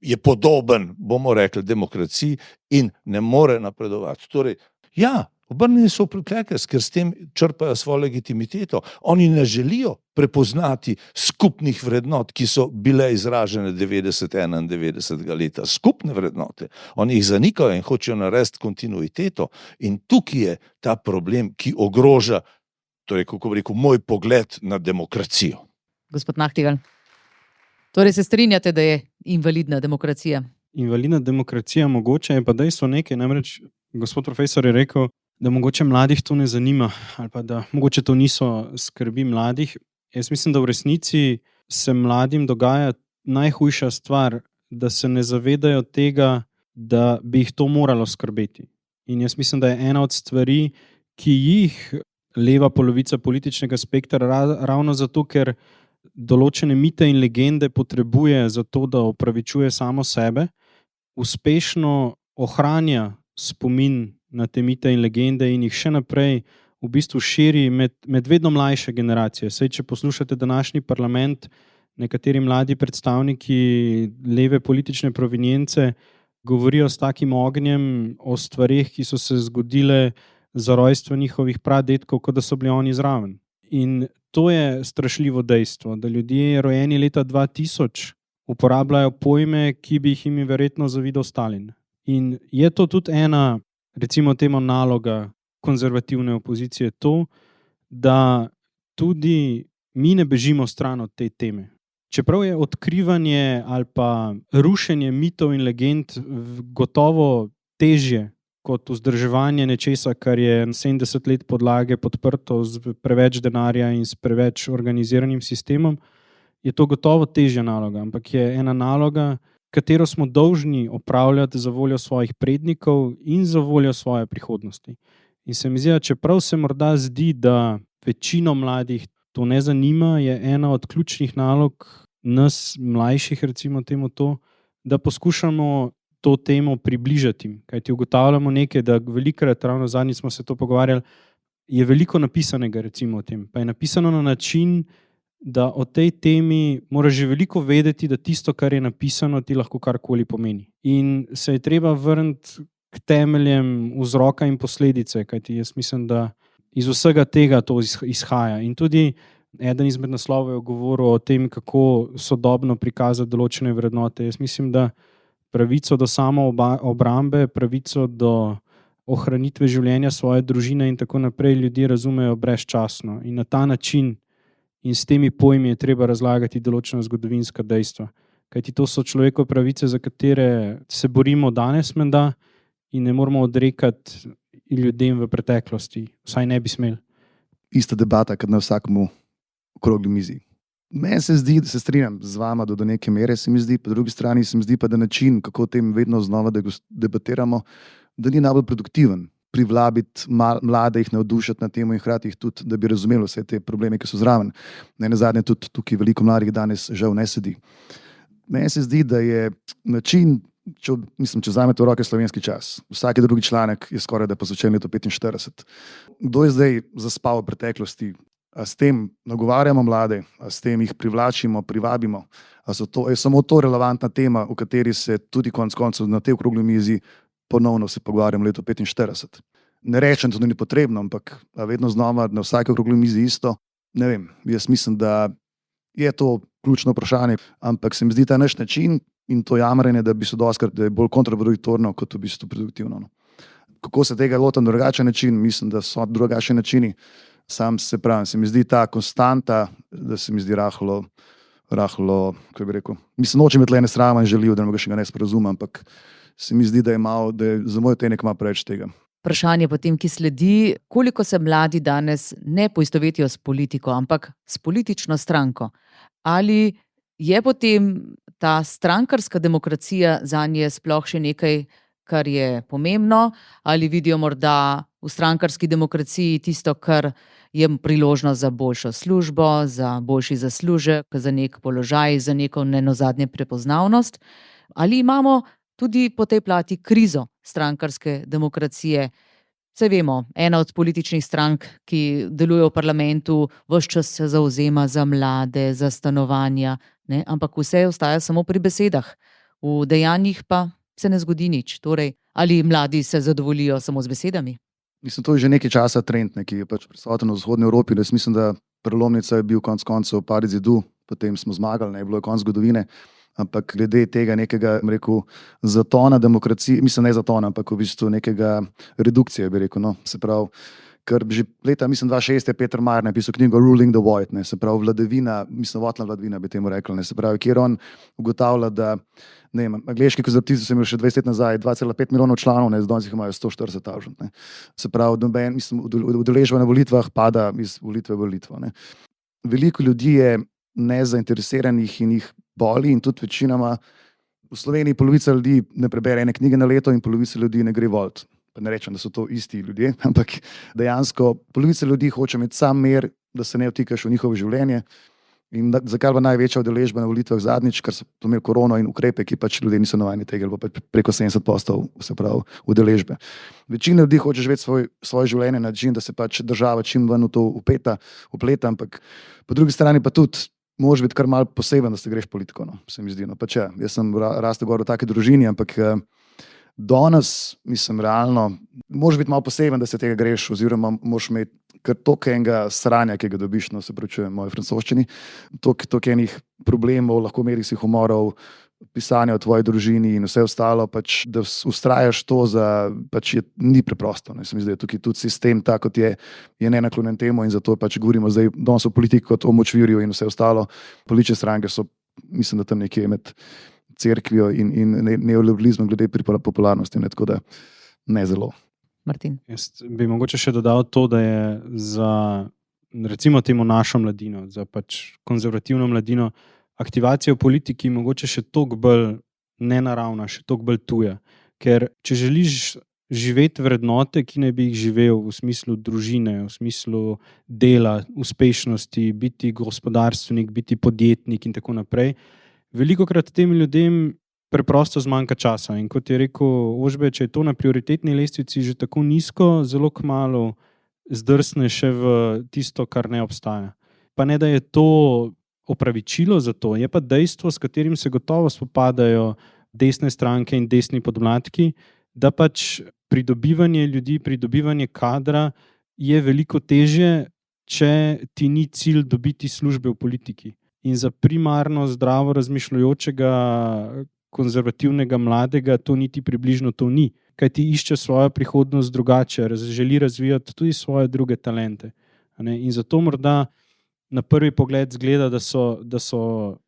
je podoben, bomo rekli, demokraciji in ne more napredovati. Torej, ja, obrnjeni so v preteklost, ker s tem črpajo svojo legitimiteto. Oni ne želijo prepoznati skupnih vrednot, ki so bile izražene 90-91 leta. Skupne vrednote. Oni jih zanikajo in hočejo narediti kontinuiteto. In tukaj je ta problem, ki ogroža, torej, kako bi rekel, moj pogled na demokracijo. Gospod Nahtigal, torej se strinjate, da je invalidna demokracija? Invalidna demokracija mogoče je pa dejstvo nekaj, namreč gospod profesor je rekel, da mogoče mladih to ne zanima, ali pa da mogoče to niso skrbi mladih. Jaz mislim, da v resnici se mladim dogaja najhujša stvar, da se ne zavedajo tega, da bi jih to moralo skrbeti. In jaz mislim, da je ena od stvari, ki jih leva polovica političnega spektra ravno zato, ker določene mite in legende potrebuje za to, da opravičuje samo sebe, uspešno ohranja spomin na te mite in legende in jih še naprej v bistvu širi med vedno mlajše generacije. Saj, če poslušate današnji parlament, nekateri mladi predstavniki leve politične provenience govorijo s takim ognjem o stvarih, ki so se zgodile za rojstvo njihovih pradedkov, kot da so bili oni zraven. In to je strašljivo dejstvo, da ljudje rojeni leta 2000 uporabljajo pojme, ki bi jih jim verjetno zavidal Stalin. In je to tudi ena, recimo temu, naloga konzervativne opozicije, to, da tudi mi ne bežimo stran od te teme. Čeprav je odkrivanje ali pa rušenje mitov in legend gotovo težje kot vzdrževanje nečesa, kar je 70 let podlage podprto z preveč denarja in s preveč organiziranim sistemom, je to gotovo težja naloga, ampak je ena naloga, katero smo dolžni opravljati za voljo svojih prednikov in za voljo svoje prihodnosti. In se mi zdi, da čeprav se morda zdi, da večino mladih to ne zanima, je ena od ključnih nalog nas mlajših, recimo temu to, da poskušamo to temo približati. Kajti ugotavljamo nekaj, da velikokrat, ravno zadnjič smo se to pogovarjali, je veliko napisanega recimo o tem. Pa je napisano na način, da o tej temi moraš že veliko vedeti, da tisto, kar je napisano, ti lahko karkoli pomeni. In se je treba vrniti k temeljem vzroka in posledice, kajti jaz mislim, da iz vsega tega to izhaja. In tudi eden izmed naslovov je govoril o tem, kako sodobno prikazati določene vrednote. Jaz mislim, da pravico do samoobrambe, pravico do ohranitve življenja svoje družine in tako naprej ljudje razumejo brezčasno. In na ta način in s temi pojmi je treba razlagati določena zgodovinska dejstva. Kajti to so človekove pravice, za katere se borimo danes menda in ne moramo odrekati ljudem v preteklosti. Vsaj ne bi smeli. Ista debata, kot na vsakemu okrogli mizi. Meni se zdi, da se strinjam z vama do neke mere, se mi zdi, po drugi strani se mi zdi pa, da način, kako o tem vedno znova debatiramo, da ni najbolj produktiven. Privabiti mlade, jih navdušiti na temo in hkrati jih tudi, da bi razumeli vse te probleme, ki so zraven. Nenazadnje tudi tukaj veliko mladih danes žal ne sedi. Meni se zdi, da je način, če vzamete v roke Slovenski čas, vsaki drugi članek je skoraj da posvečen letu 45. Kdo je zdaj zaspal v preteklosti? A s tem nagovarjamo mlade, a s tem jih privlačimo, privabimo? A je samo to relevantna tema, o kateri se tudi konec koncev na tej okrogli mizi ponovno se pogovarjam leto 45. Ne rečem, da to ni potrebno, ampak vedno znova na vsaki okrogli mizi isto. Ne vem, jaz mislim, da je to ključno vprašanje, ampak se mi zdi ta naš način in to jamranje, da bi se doskrat, da je bolj kontraproduktivno, kot v bistvu produktivno. Kako se tega loti na drugačen način? Mislim, da so drugačni načini. Sam se pravim, se mi zdi ta konstanta, da se mi zdi rahlo, kako bi rekel, mislim, nočem je tle nesrama in želijo, da me ga še ne sporazumem, ampak se mi zdi, da je za moj tenek malo preveč tega. Vprašanje potem, ki sledi, koliko se mladi danes ne poistovetijo s politiko, ampak s politično stranko. Ali je potem ta strankarska demokracija zanje sploh še nekaj, kar je pomembno, ali vidijo morda v strankarski demokraciji tisto, kar je priložnost za boljšo službo, za boljši zaslužek, za nek položaj, za neko nenazadnje prepoznavnost. Ali imamo tudi po tej plati krizo strankarske demokracije? Saj vemo, ena od političnih strank, ki deluje v parlamentu, ves čas se zavzema za mlade, za stanovanja, ne? Ampak vse ostaja samo pri besedah. V dejanjih pa se ne zgodi nič. Torej, ali mladi se zadovoljijo samo z besedami? Mislim, to je že nekaj časa trend, ki je pač prisoten v vzhodni Evropi. Jaz mislim, da prelomnica je bil konec koncev Pari zidu, potem smo zmagali, ne je bilo konec zgodovine. Ampak glede tega nekega, rekel, zatona demokracije, mislim, ne zatona, ampak v bistvu nekega redukcije, bi rekel, no, se pravi, ker že leta, mislim, 2006 je Peter Mayer napisal knjigo Ruling the Void, ne, se pravi, vladavina, mislim, votna vladavina bi temu rekli, ne, se pravi, kjer on ugotavlja, da, ne vem, angleški konzervativci so imeli še 20 let nazaj 2,5 milijonov članov, ne, danes jih imajo 140 000, ne, se pravi, noben, mislim, udeležba na volitvah pada iz volitve v volitvo, ne. Veliko ljudi je nezainteresiranih in jih boli in tudi večinoma v Sloveniji polovica ljudi ne prebere ene knjige na leto in polovica ljudi ne gre volit. Pa ne rečem, da so to isti ljudje, ampak dejansko polovica ljudi hoče imeti sam mir, da se ne vtikaš v njihovo življenje In zakaj je bila največja udeležba na volitvah zadnjič, ker so imeli korono in ukrepe, ki pač ljudje niso navajeni tega, ali pa preko 70%, se pravi, udeležbe. Večina ljudi hoče živeti svoje življenje na način, da se pač država čim ven v to upleta, ampak po drugi strani pa tudi moraš biti kar malo poseben, da se greš politiko, no, se mi zdi. No, pač jaz sem rastel gor v taki družini, ampak danes, mislim, realno, moraš biti malo poseben, da se tega greš, oziroma moraš imeti kar toliko enega sranja, ki ga dobiš, no, se pravi, moje francoščini, toliko enih problemov, lahko meri si humorov, pisanja o tvoji družini in vse ostalo, pač, da ustrajaš to, pač ni preprosto. Ne. Se mi zdi, da tukaj tudi sistem, tako kot je nenaklonjen temu, in zato pač govorimo zdaj danes o politiki kot o močvirju in vse ostalo. Politične stranke so, mislim, da tam nekje med cerkvijo in neoliberalizmom glede popularnosti, ne, tako da ne zelo. Martin. Jaz bi mogoče še dodal to, da je za, recimo temu, našo mladino, za pač konzervativno mladino, aktivacija v politiki mogoče še toliko bolj nenaravna, še toliko bolj tuja. Ker če želiš živeti vrednote, ki ne bi jih živel v smislu družine, v smislu dela, uspešnosti, biti gospodarstvenik, biti podjetnik in tako naprej, velikokrat tem ljudem preprosto zmanjka časa. In kot je rekel Ožbe, če je to na prioritetni lestvici že tako nizko, zelo kmalu zdrsne še v tisto, kar ne obstaja. Pa ne, da je to opravičilo za to, je pa dejstvo, s katerim se gotovo spopadajo desne stranke in desni podmladki, da pač pridobivanje ljudi, pridobivanje kadra je veliko težje, če ti ni cilj dobiti službe v politiki. In za primarno zdravo razmišljajočega konzervativnega mladega to niti približno to ni, kaj ti išče svojo prihodnost drugače, želi razvijati tudi svoje druge talente. In zato morda na prvi pogled zgleda, da so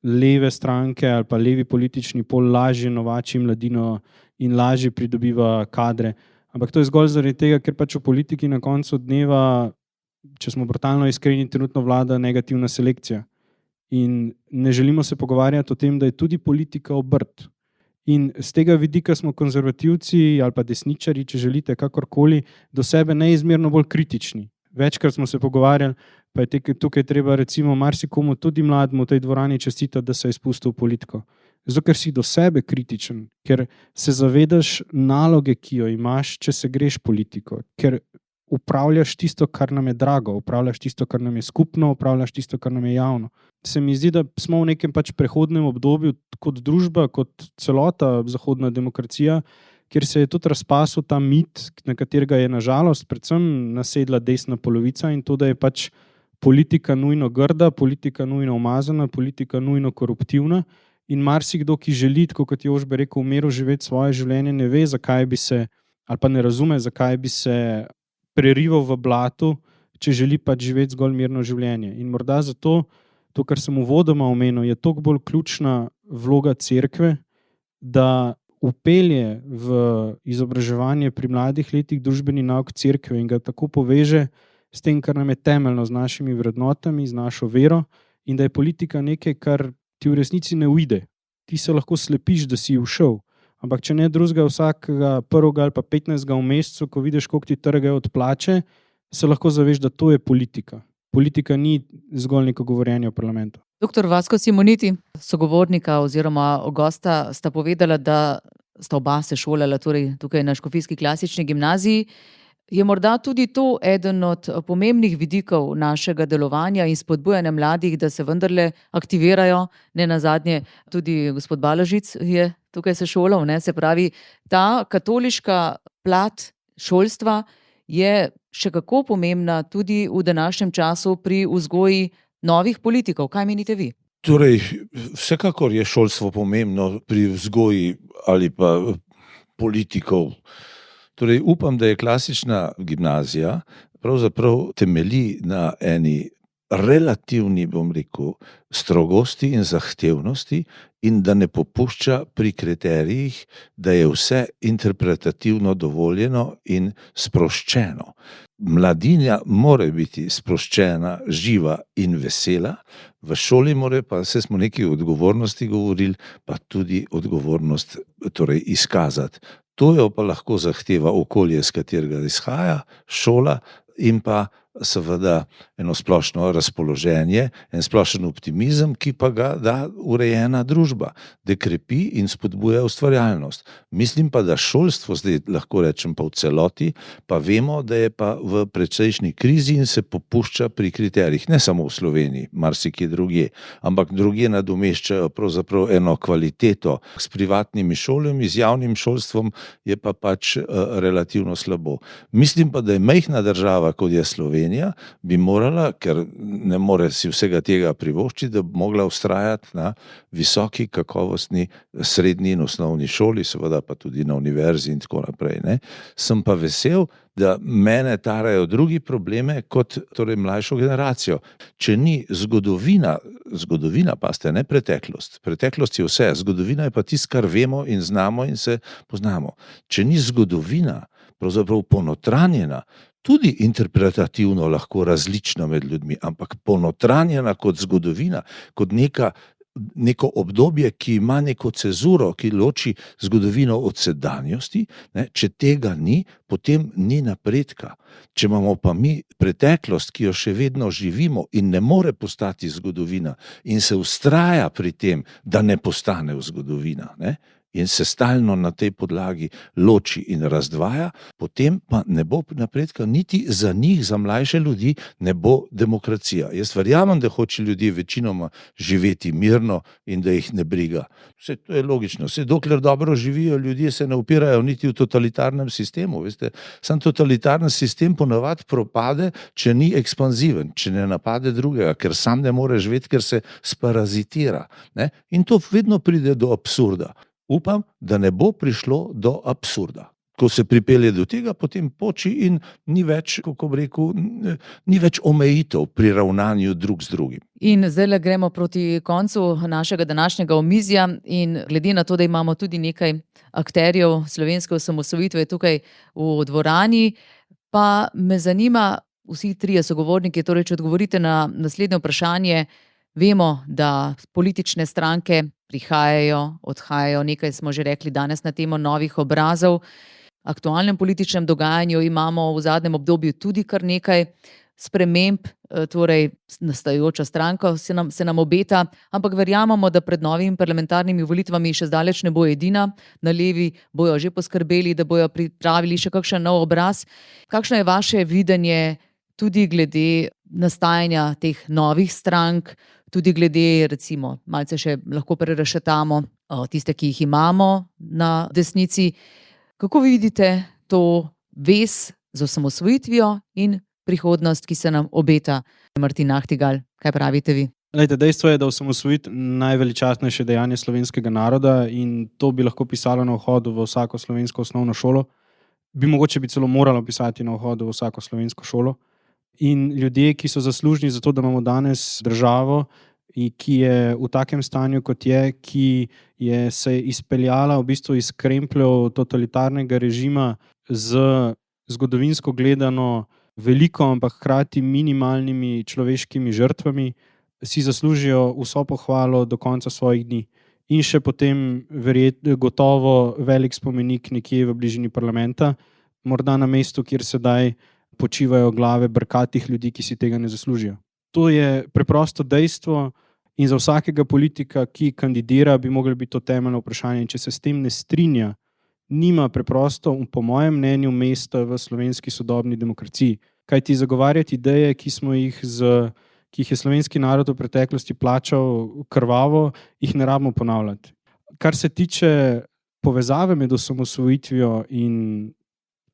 leve stranke ali pa levi politični pol lažje novači mladino in lažje pridobiva kadre. Ampak to je zgolj zaradi tega, ker pač v politiki na koncu dneva, če smo brutalno iskreni, trenutno vlada negativna selekcija. In ne želimo se pogovarjati o tem, da je tudi politika obrt. In z tega vidika smo konzervativci ali pa desničari, če želite, kakorkoli, do sebe neizmerno bolj kritični. Večkrat smo se pogovarjali, pa je tukaj treba recimo marsikomu, tudi mlademu v tej dvorani čestitati, da se je spustil v politiko. Zato, ker si do sebe kritičen, ker se zavedaš naloge, ki jo imaš, če se greš politiko, ker upravljaš tisto, kar nam je drago, upravljaš tisto, kar nam je skupno, upravljaš tisto, kar nam je javno. Se mi zdi, da smo v nekem pač prehodnem obdobju kot družba, kot celota zahodna demokracija, kjer se je tudi razpasel ta mit, na katerega je nažalost predvsem nasedla desna polovica, in to, da je pač politika nujno grda, politika nujno umazana, politika nujno koruptivna, in marsikdo, ki želi, kot je Jožbe rekel, v miru živeti svoje življenje, ne ve, zakaj bi se, ali pa ne razume, zakaj bi se prerival v blatu, če želi pač živeti zgolj mirno življenje. In morda zato, to, kar sem uvodoma omenil, je toliko bolj ključna vloga cerkve, da upelje v izobraževanje pri mladih letih družbeni nauk cerkve in ga tako poveže s tem, kar nam je temeljno, z našimi vrednotami, z našo vero, in da je politika nekaj, kar ti v resnici ne uide. Ti se lahko slepiš, da si ušel, ampak če ne drugega, vsakega 1. ali pa 15. v mesecu, ko vidiš, koliko ti trgajo od plače, se lahko zaveš, da to je politika. Politika ni zgolj neko govorjenje v parlamentu. Dr. Vasko Simoniti, sogovornika oziroma gosta, sta povedala, da sta oba se šolala torej tukaj na Škofijski klasični gimnaziji. Je morda tudi to eden od pomembnih vidikov našega delovanja in spodbujanja mladih, da se vendarle aktivirajo? Ne nazadnje tudi gospod Balažic je tukaj se šolal, ne? Se pravi, ta katoliška plat šolstva je še kako pomembna tudi v današnjem času pri vzgoji novih politikov. Kaj menite vi? Torej, vsekakor je šolstvo pomembno pri vzgoji ali pa politikov. Torej, upam, da je klasična gimnazija pravzaprav temelji na eni relativni, bom rekel, strogosti in zahtevnosti in da ne popušča pri kriterijih, da je vse interpretativno dovoljeno in sproščeno. Mladinja mora biti sproščena, živa in vesela, v šoli mora pa, saj smo nekaj odgovornosti govorili, pa tudi odgovornost torej izkazati. To jo pa lahko zahteva okolje, z katerega izhaja šola, in pa seveda eno splošno razpoloženje, en splošen optimizem, ki pa ga da urejena družba, da krepi in spodbuja ustvarjalnost. Mislim pa, da šolstvo, zdaj lahko rečem pa v celoti, pa vemo, da je pa v precejšnji krizi in se popušča pri kriterijih, ne samo v Sloveniji, marsikje drugje, ampak drugje nadomeščajo pravzaprav eno kvaliteto. S privatnimi šolami, z javnim šolstvom je pa pač relativno slabo. Mislim pa, da je majhna država, kot je Slovenija, bi morala, ker ne more si vsega tega privoščiti, da bi mogla vztrajati na visoki, kakovostni srednji in osnovni šoli, seveda pa tudi na univerzi in tako naprej. Ne. Sem pa vesel, da mene tarajo drugi probleme kot torej mlajšo generacijo. Če ni zgodovina, pa ste ne preteklost. Preteklost je vse, zgodovina je pa tisto, kar vemo in znamo in se poznamo. Če ni zgodovina, pravzaprav ponotranjena, tudi interpretativno lahko različna med ljudmi, ampak ponotranjena kot zgodovina, kot neko obdobje, ki ima neko cezuro, ki loči zgodovino od sedanjosti, ne, če tega ni, potem ni napredka. Če imamo pa mi preteklost, ki jo še vedno živimo in ne more postati zgodovina in se vztraja pri tem, da ne postane zgodovina, ne, in se stalno na tej podlagi loči in razdvaja, potem pa ne bo napredka niti za njih, za mlajše ljudi, ne bo demokracija. Jaz verjamem, da hoče ljudje večinoma živeti mirno in da jih ne briga. Vse to je logično. Vse dokler dobro živijo, ljudje se ne upirajo niti v totalitarnem sistemu. Veste, sam totalitarni sistem ponavadi propade, če ni ekspanziven, če ne napade drugega, ker sam ne more živeti, ker se sparazitira. Ne? In to vedno pride do absurda. Upam, da ne bo prišlo do absurda. Ko se pripelje do tega, potem poči in ni več, kako bi rekel, ni več omejitev pri ravnanju drug z drugim. In zdaj gremo proti koncu našega današnjega omizja in glede na to, da imamo tudi nekaj akterjev slovenske osamosvojitve tukaj v dvorani, pa me zanima, vsi trije sogovorniki, torej če odgovorite na naslednje vprašanje. Vemo, da politične stranke prihajajo, odhajajo, nekaj smo že rekli danes na temo novih obrazov. V aktualnem političnem dogajanju imamo v zadnjem obdobju tudi kar nekaj sprememb, torej nastajajoča stranka se nam obeta, ampak verjamemo, da pred novimi parlamentarnimi volitvami še zdaleč ne bo edina. Na levi bojo že poskrbeli, da bojo pripravili še kakšen nov obraz. Kakšno je vaše videnje tudi glede nastajanja teh novih strank, tudi glede, recimo, malce še lahko prerašetamo tiste, ki jih imamo na desnici. Kako vidite to vez z osamosvojitvijo in prihodnost, ki se nam obeta? Martin Nahtigal, kaj pravite vi? Dejstvo je, da osamosvojitev najveličastnejše dejanje slovenskega naroda in to bi lahko pisalo na vhodu v vsako slovensko osnovno šolo. Bi mogoče celo moralo pisati na vhodu v vsako slovensko šolo. In ljudje, ki so zaslužni za to, da imamo danes državo, ki je v takem stanju, kot je, ki je se izpeljala v bistvu iz krempljev totalitarnega režima z zgodovinsko gledano veliko, ampak hkrati minimalnimi človeškimi žrtvami, si zaslužijo vso pohvalo do konca svojih dni. In še potem gotovo velik spomenik nekje v bližini parlamenta, morda na mestu, kjer sedaj počivajo glave brkatih ljudi, ki si tega ne zaslužijo. To je preprosto dejstvo in za vsakega politika, ki kandidira, bi moglo biti to temeljno vprašanje. Če se s tem ne strinja, nima preprosto, po mojem mnenju, mesta v slovenski sodobni demokraciji. Kajti zagovarjati ideje, ki jih je slovenski narod v preteklosti plačal krvavo, jih ne rabimo ponavljati. Kar se tiče povezave med osamosvojitvijo in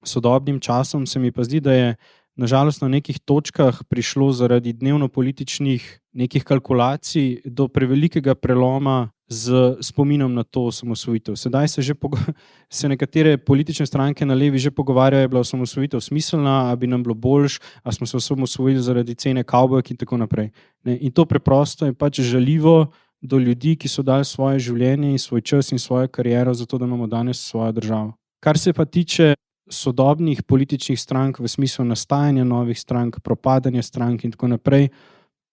sodobnim časom, se mi pa zdi, da je nažalost na nekih točkah prišlo zaradi dnevno-političnih nekih kalkulacij do prevelikega preloma z spominom na to osamosvojitev. Sedaj se nekatere politične stranke na levi že pogovarjajo, je bila osamosvojitev smiselna, a bi nam bilo boljš, a smo se osamosvojili zaradi cene kavbojk in tako naprej. In to preprosto je pač žaljivo do ljudi, ki so dali svoje življenje in svoj čas in svojo kariero za to, da imamo danes svojo državo. Kar se pa tiče sodobnih političnih strank v smislu nastajanja novih strank, propadanja strank in tako naprej,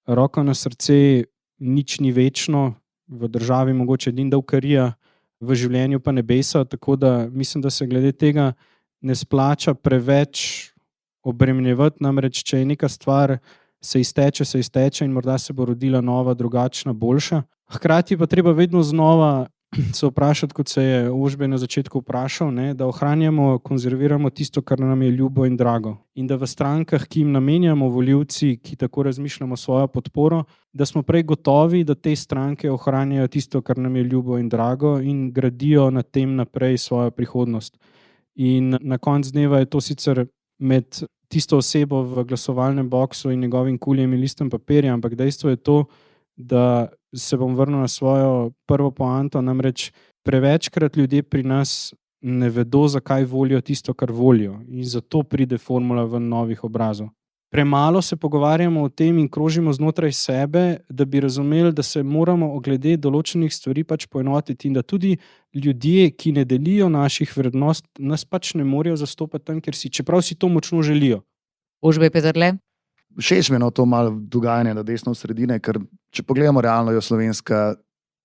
roko na srce, nič ni večno, v državi mogoče edin davkarija, v življenju pa nebesa, tako da mislim, da se glede tega ne splača preveč obremenjevati, namreč če je neka stvar, se izteče in morda se bo rodila nova, drugačna, boljša. Hkrati pa treba vedno znova se vprašati, kot se je Ožbej na začetku vprašal, ne, da ohranjamo, konzerviramo tisto, kar nam je ljubo in drago. In da v strankah, ki jim namenjamo volivci, ki tako razmišljamo svojo podporo, da smo prej gotovi, da te stranke ohranjajo tisto, kar nam je ljubo in drago in gradijo na tem naprej svojo prihodnost. In na koncu dneva je to sicer med tisto osebo v glasovalnem boksu in njegovim kuljem in listem papirja, ampak dejstvo je to, da se bom vrnil na svojo prvo poanto, namreč prevečkrat ljudje pri nas ne vedo, zakaj volijo tisto, kar volijo, in zato pride formula ven novih obrazov. Premalo se pogovarjamo o tem in krožimo znotraj sebe, da bi razumeli, da se moramo glede določenih stvari pač poenotiti in da tudi ljudje, ki ne delijo naših vrednost, nas pač ne morejo zastopati tam, čeprav si to močno želijo. Ožbej Peterle? Všeč mi je to malo dogajanje na desno sredine, ker če pogledamo realno, je slovenska,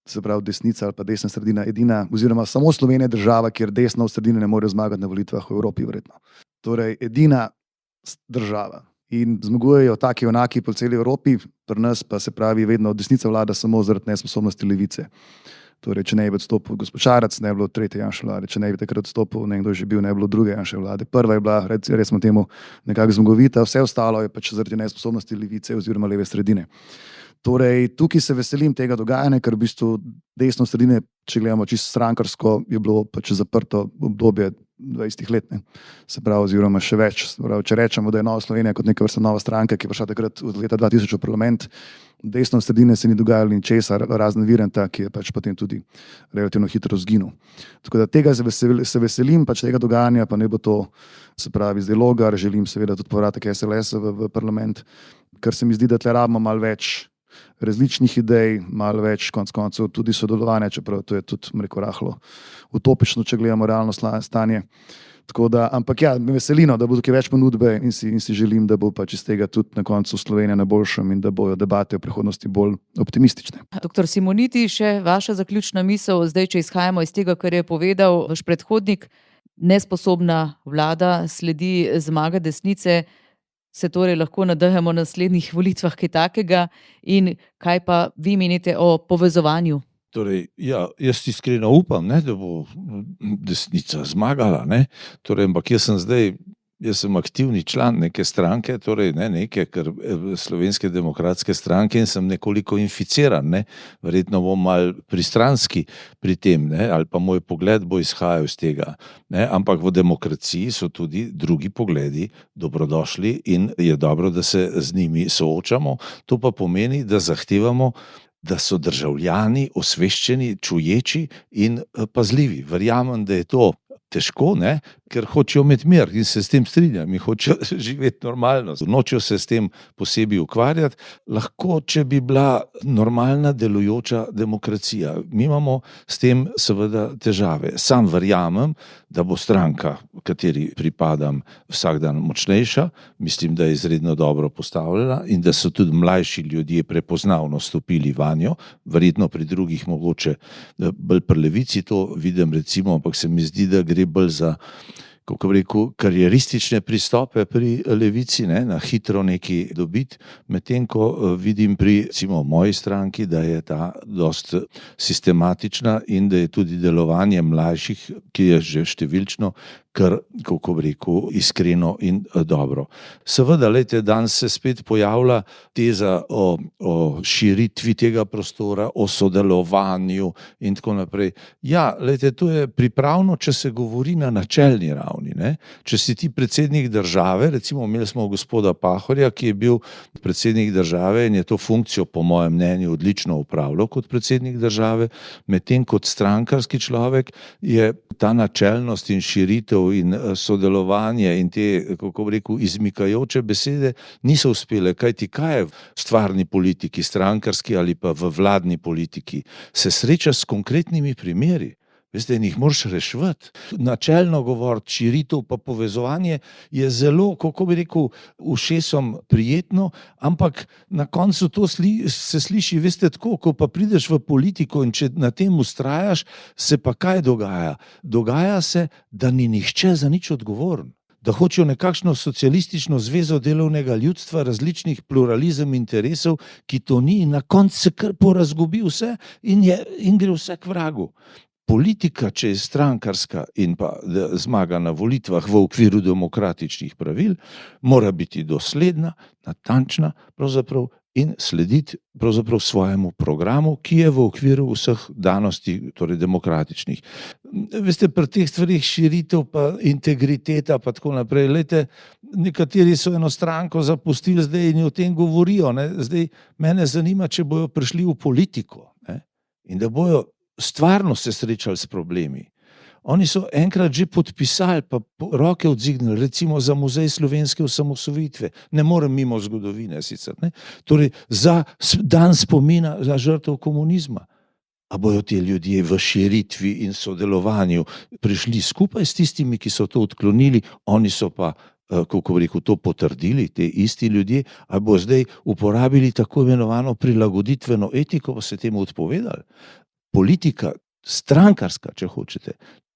se pravi desnica ali pa desna sredina edina, oziroma samo Slovenija je država, kjer desna v sredini ne more zmagati na volitvah v Evropi, verjetno. Torej, edina država. In zmagujejo taki onaki po celi Evropi, pri nas pa se pravi vedno desnica vlada samo zaradi nesposobnosti levice. Torej, če ne bi odstopil gospod Šarec, ne bi bilo tretje Janševe vlade, če ne bi takrat odstopil nekdo že bil, ne bi bilo druge Janševe vlade. Prva je bila, recimo temu, nekako zmagovita, vse ostalo je pač zaradi nesposobnosti levice oziroma leve sredine. Torej, tukaj se veselim tega dogajanja, ker v bistvu desno sredine, če gledamo čisto strankarsko, je bilo pač zaprto obdobje 20 let, ne. Se pravi, oziroma še več. Pravi, če rečemo, da je Nova Slovenija kot neka vrsta nova stranka, ki je prišla takrat od leta 2000 v parlament, desno sredine se ni dogajalo ničesar, razen Viranta, ki je pač potem tudi relativno hitro zginil. Tako da tega se veselim, pač tega dogajanja, pa ne bo to, se pravi, zdaj Logar, želim seveda tudi povratek SLS-a v parlament, ker se mi zdi, da tle rabimo malo več različnih idej, malo več konec koncev tudi sodelovanja, čeprav to je tudi, rekel, rahlo utopično, če gledamo realno stanje. Tako da, ampak ja, me veselino, da bo tukaj več ponudbe in si želim, da bo pač iz tega tudi na koncu Slovenija na boljšem in da bojo debate o prihodnosti bolj optimistične. Doktor Simoniti, še vaša zaključna misel, zdaj, če izhajamo iz tega, kar je povedal vaš predhodnik, nesposobna vlada sledi zmaga desnice, se torej lahko nadejamo na naslednjih volitvah kaj takega in kaj pa vi menite o povezovanju? Torej, ja, jaz iskreno upam, ne, da bo desnica zmagala, ne. Torej, ampak jaz sem aktivni član neke stranke, torej ne neke, ker Slovenske demokratske stranke, in sem nekoliko inficiran, ne. Verjetno bom malo pristranski pri tem, ne, ali pa moj pogled bo izhajal iz tega, ne. Ampak v demokraciji so tudi drugi pogledi dobrodošli in je dobro, da se z njimi soočamo. To pa pomeni, da zahtevamo, da so državljani osveščeni, čuječi in pazljivi. Verjamem, da je to težko, ne, ker hočejo imeti mir in se s tem strinjam in hočejo živeti normalno. Nočejo se s tem posebej ukvarjati. Lahko, če bi bila normalna delujoča demokracija. Mi imamo s tem seveda težave. Sam verjamem, da bo stranka, kateri pripadam, vsak dan močnejša. Mislim, da je izredno dobro postavljena in da so tudi mlajši ljudje prepoznavno stopili vanjo. Verjetno pri drugih mogoče bolj pri levici to vidim, recimo, ampak se mi zdi, da gre bolj za, kako bi rekel, karieristične pristope pri levici, ne, na hitro nekaj dobiti, medtem ko vidim pri, recimo, moji stranki, da je ta dost sistematična in da je tudi delovanje mlajših, ki je že številčno, kar, kako bi rekel, iskreno in dobro. Seveda, lejte, danes se spet pojavlja teza o širitvi tega prostora, o sodelovanju in tako naprej. Ja, lejte, to je pripravno, če se govori na načelni ravni, ne. Če si ti predsednik države, recimo imeli smo gospoda Pahorja, ki je bil predsednik države in je to funkcijo po mojem mnenju odlično upravljal kot predsednik države, medtem kot strankarski človek je ta načelnost in širitev in sodelovanje in te, kako bi rekel, izmikajoče besede niso uspele, kajti kaj je v stvarni politiki, strankarski ali pa v vladni politiki, se sreča s konkretnimi primeri. Veste, in jih moraš reševati. Načelno govoriti, širitev pa povezovanje je zelo, kako bi rekel, ušesom prijetno, ampak na koncu to se sliši, veste, tako, ko pa prideš v politiko in če na tem vztrajaš, se pa kaj dogaja? Dogaja se, da ni nihče za nič odgovoren. da hočejo nekakšno socialistično zvezo delovnega ljudstva, različnih pluralizem interesov, ki to ni, in na koncu se kar porazgubi vse in gre vse k vragu. Politika, če je strankarska in pa zmaga na volitvah v okviru demokratičnih pravil, mora biti dosledna, natančna pravzaprav in slediti pravzaprav svojemu programu, ki je v okviru vseh danosti, torej demokratičnih. Veste, pri teh stvarih širitev pa integriteta pa tako naprej, lejte, nekateri so eno stranko zapustili zdaj in o tem govorijo, ne. Zdaj mene zanima, če bojo prišli v politiko, ne, in da bojo stvarno se srečali s problemi. Oni so enkrat že podpisali, pa roke odzignili, recimo za Muzej slovenske osamosvojitve. Ne morem mimo zgodovine sicer, ne. Torej, za dan spomina za žrtev komunizma. A bojo ti ljudje v širitvi in sodelovanju prišli skupaj s tistimi, ki so to odklonili, oni so pa, kako bi rekel, to potrdili, te isti ljudje, ali bo zdaj uporabili tako imenovano prilagoditveno etiko, pa se temu odpovedali. Politika, strankarska, če hočete,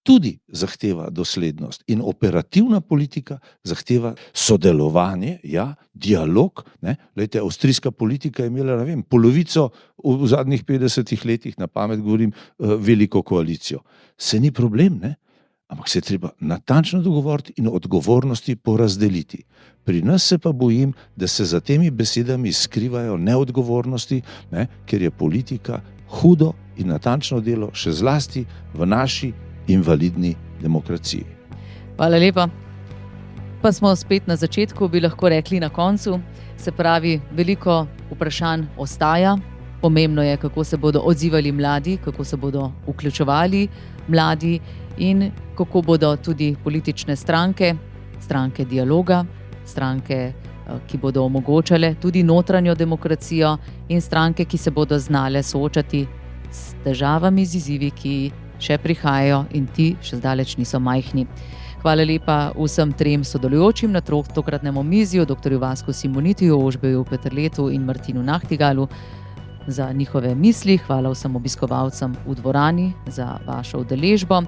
tudi zahteva doslednost in operativna politika zahteva sodelovanje, ja, dialog, ne. Lejte, avstrijska politika je imela, ne vem, polovico v zadnjih 50 letih, na pamet govorim, veliko koalicijo. Se ni problem, ne, ampak se je treba natančno dogovoriti in odgovornosti porazdeliti. Pri nas se pa bojim, da se za temi besedami skrivajo neodgovornosti, ne, ker je politika hudo in natančno delo, še zlasti v naši invalidni demokraciji. Hvala lepa. Pa smo spet na začetku, bi lahko rekli na koncu. Se pravi, veliko vprašanj ostaja. Pomembno je, kako se bodo odzivali mladi, kako se bodo vključevali mladi in kako bodo tudi politične stranke, stranke dialoga, stranke, ki bodo omogočale tudi notranjo demokracijo in stranke, ki se bodo znale soočati s težavami, z izzivi, ki še prihajajo in ti še zdaleč niso majhni. Hvala lepa vsem trem sodelujočim na tokratnem omizju, dr. Vasku Simonitiju, Ožbeju Peterletu in Martinu Nahtigalu za njihove misli. Hvala vsem obiskovalcem v dvorani za vašo udeležbo.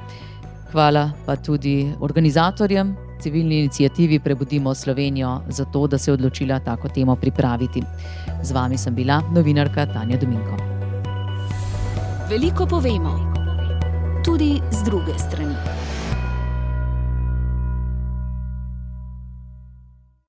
Hvala pa tudi organizatorjem, civilni iniciativi Prebudimo Slovenijo, za to, da se je odločila tako temo pripraviti. Z vami sem bila novinarka Tanja Dominko. Veliko povemo, tudi z druge strani.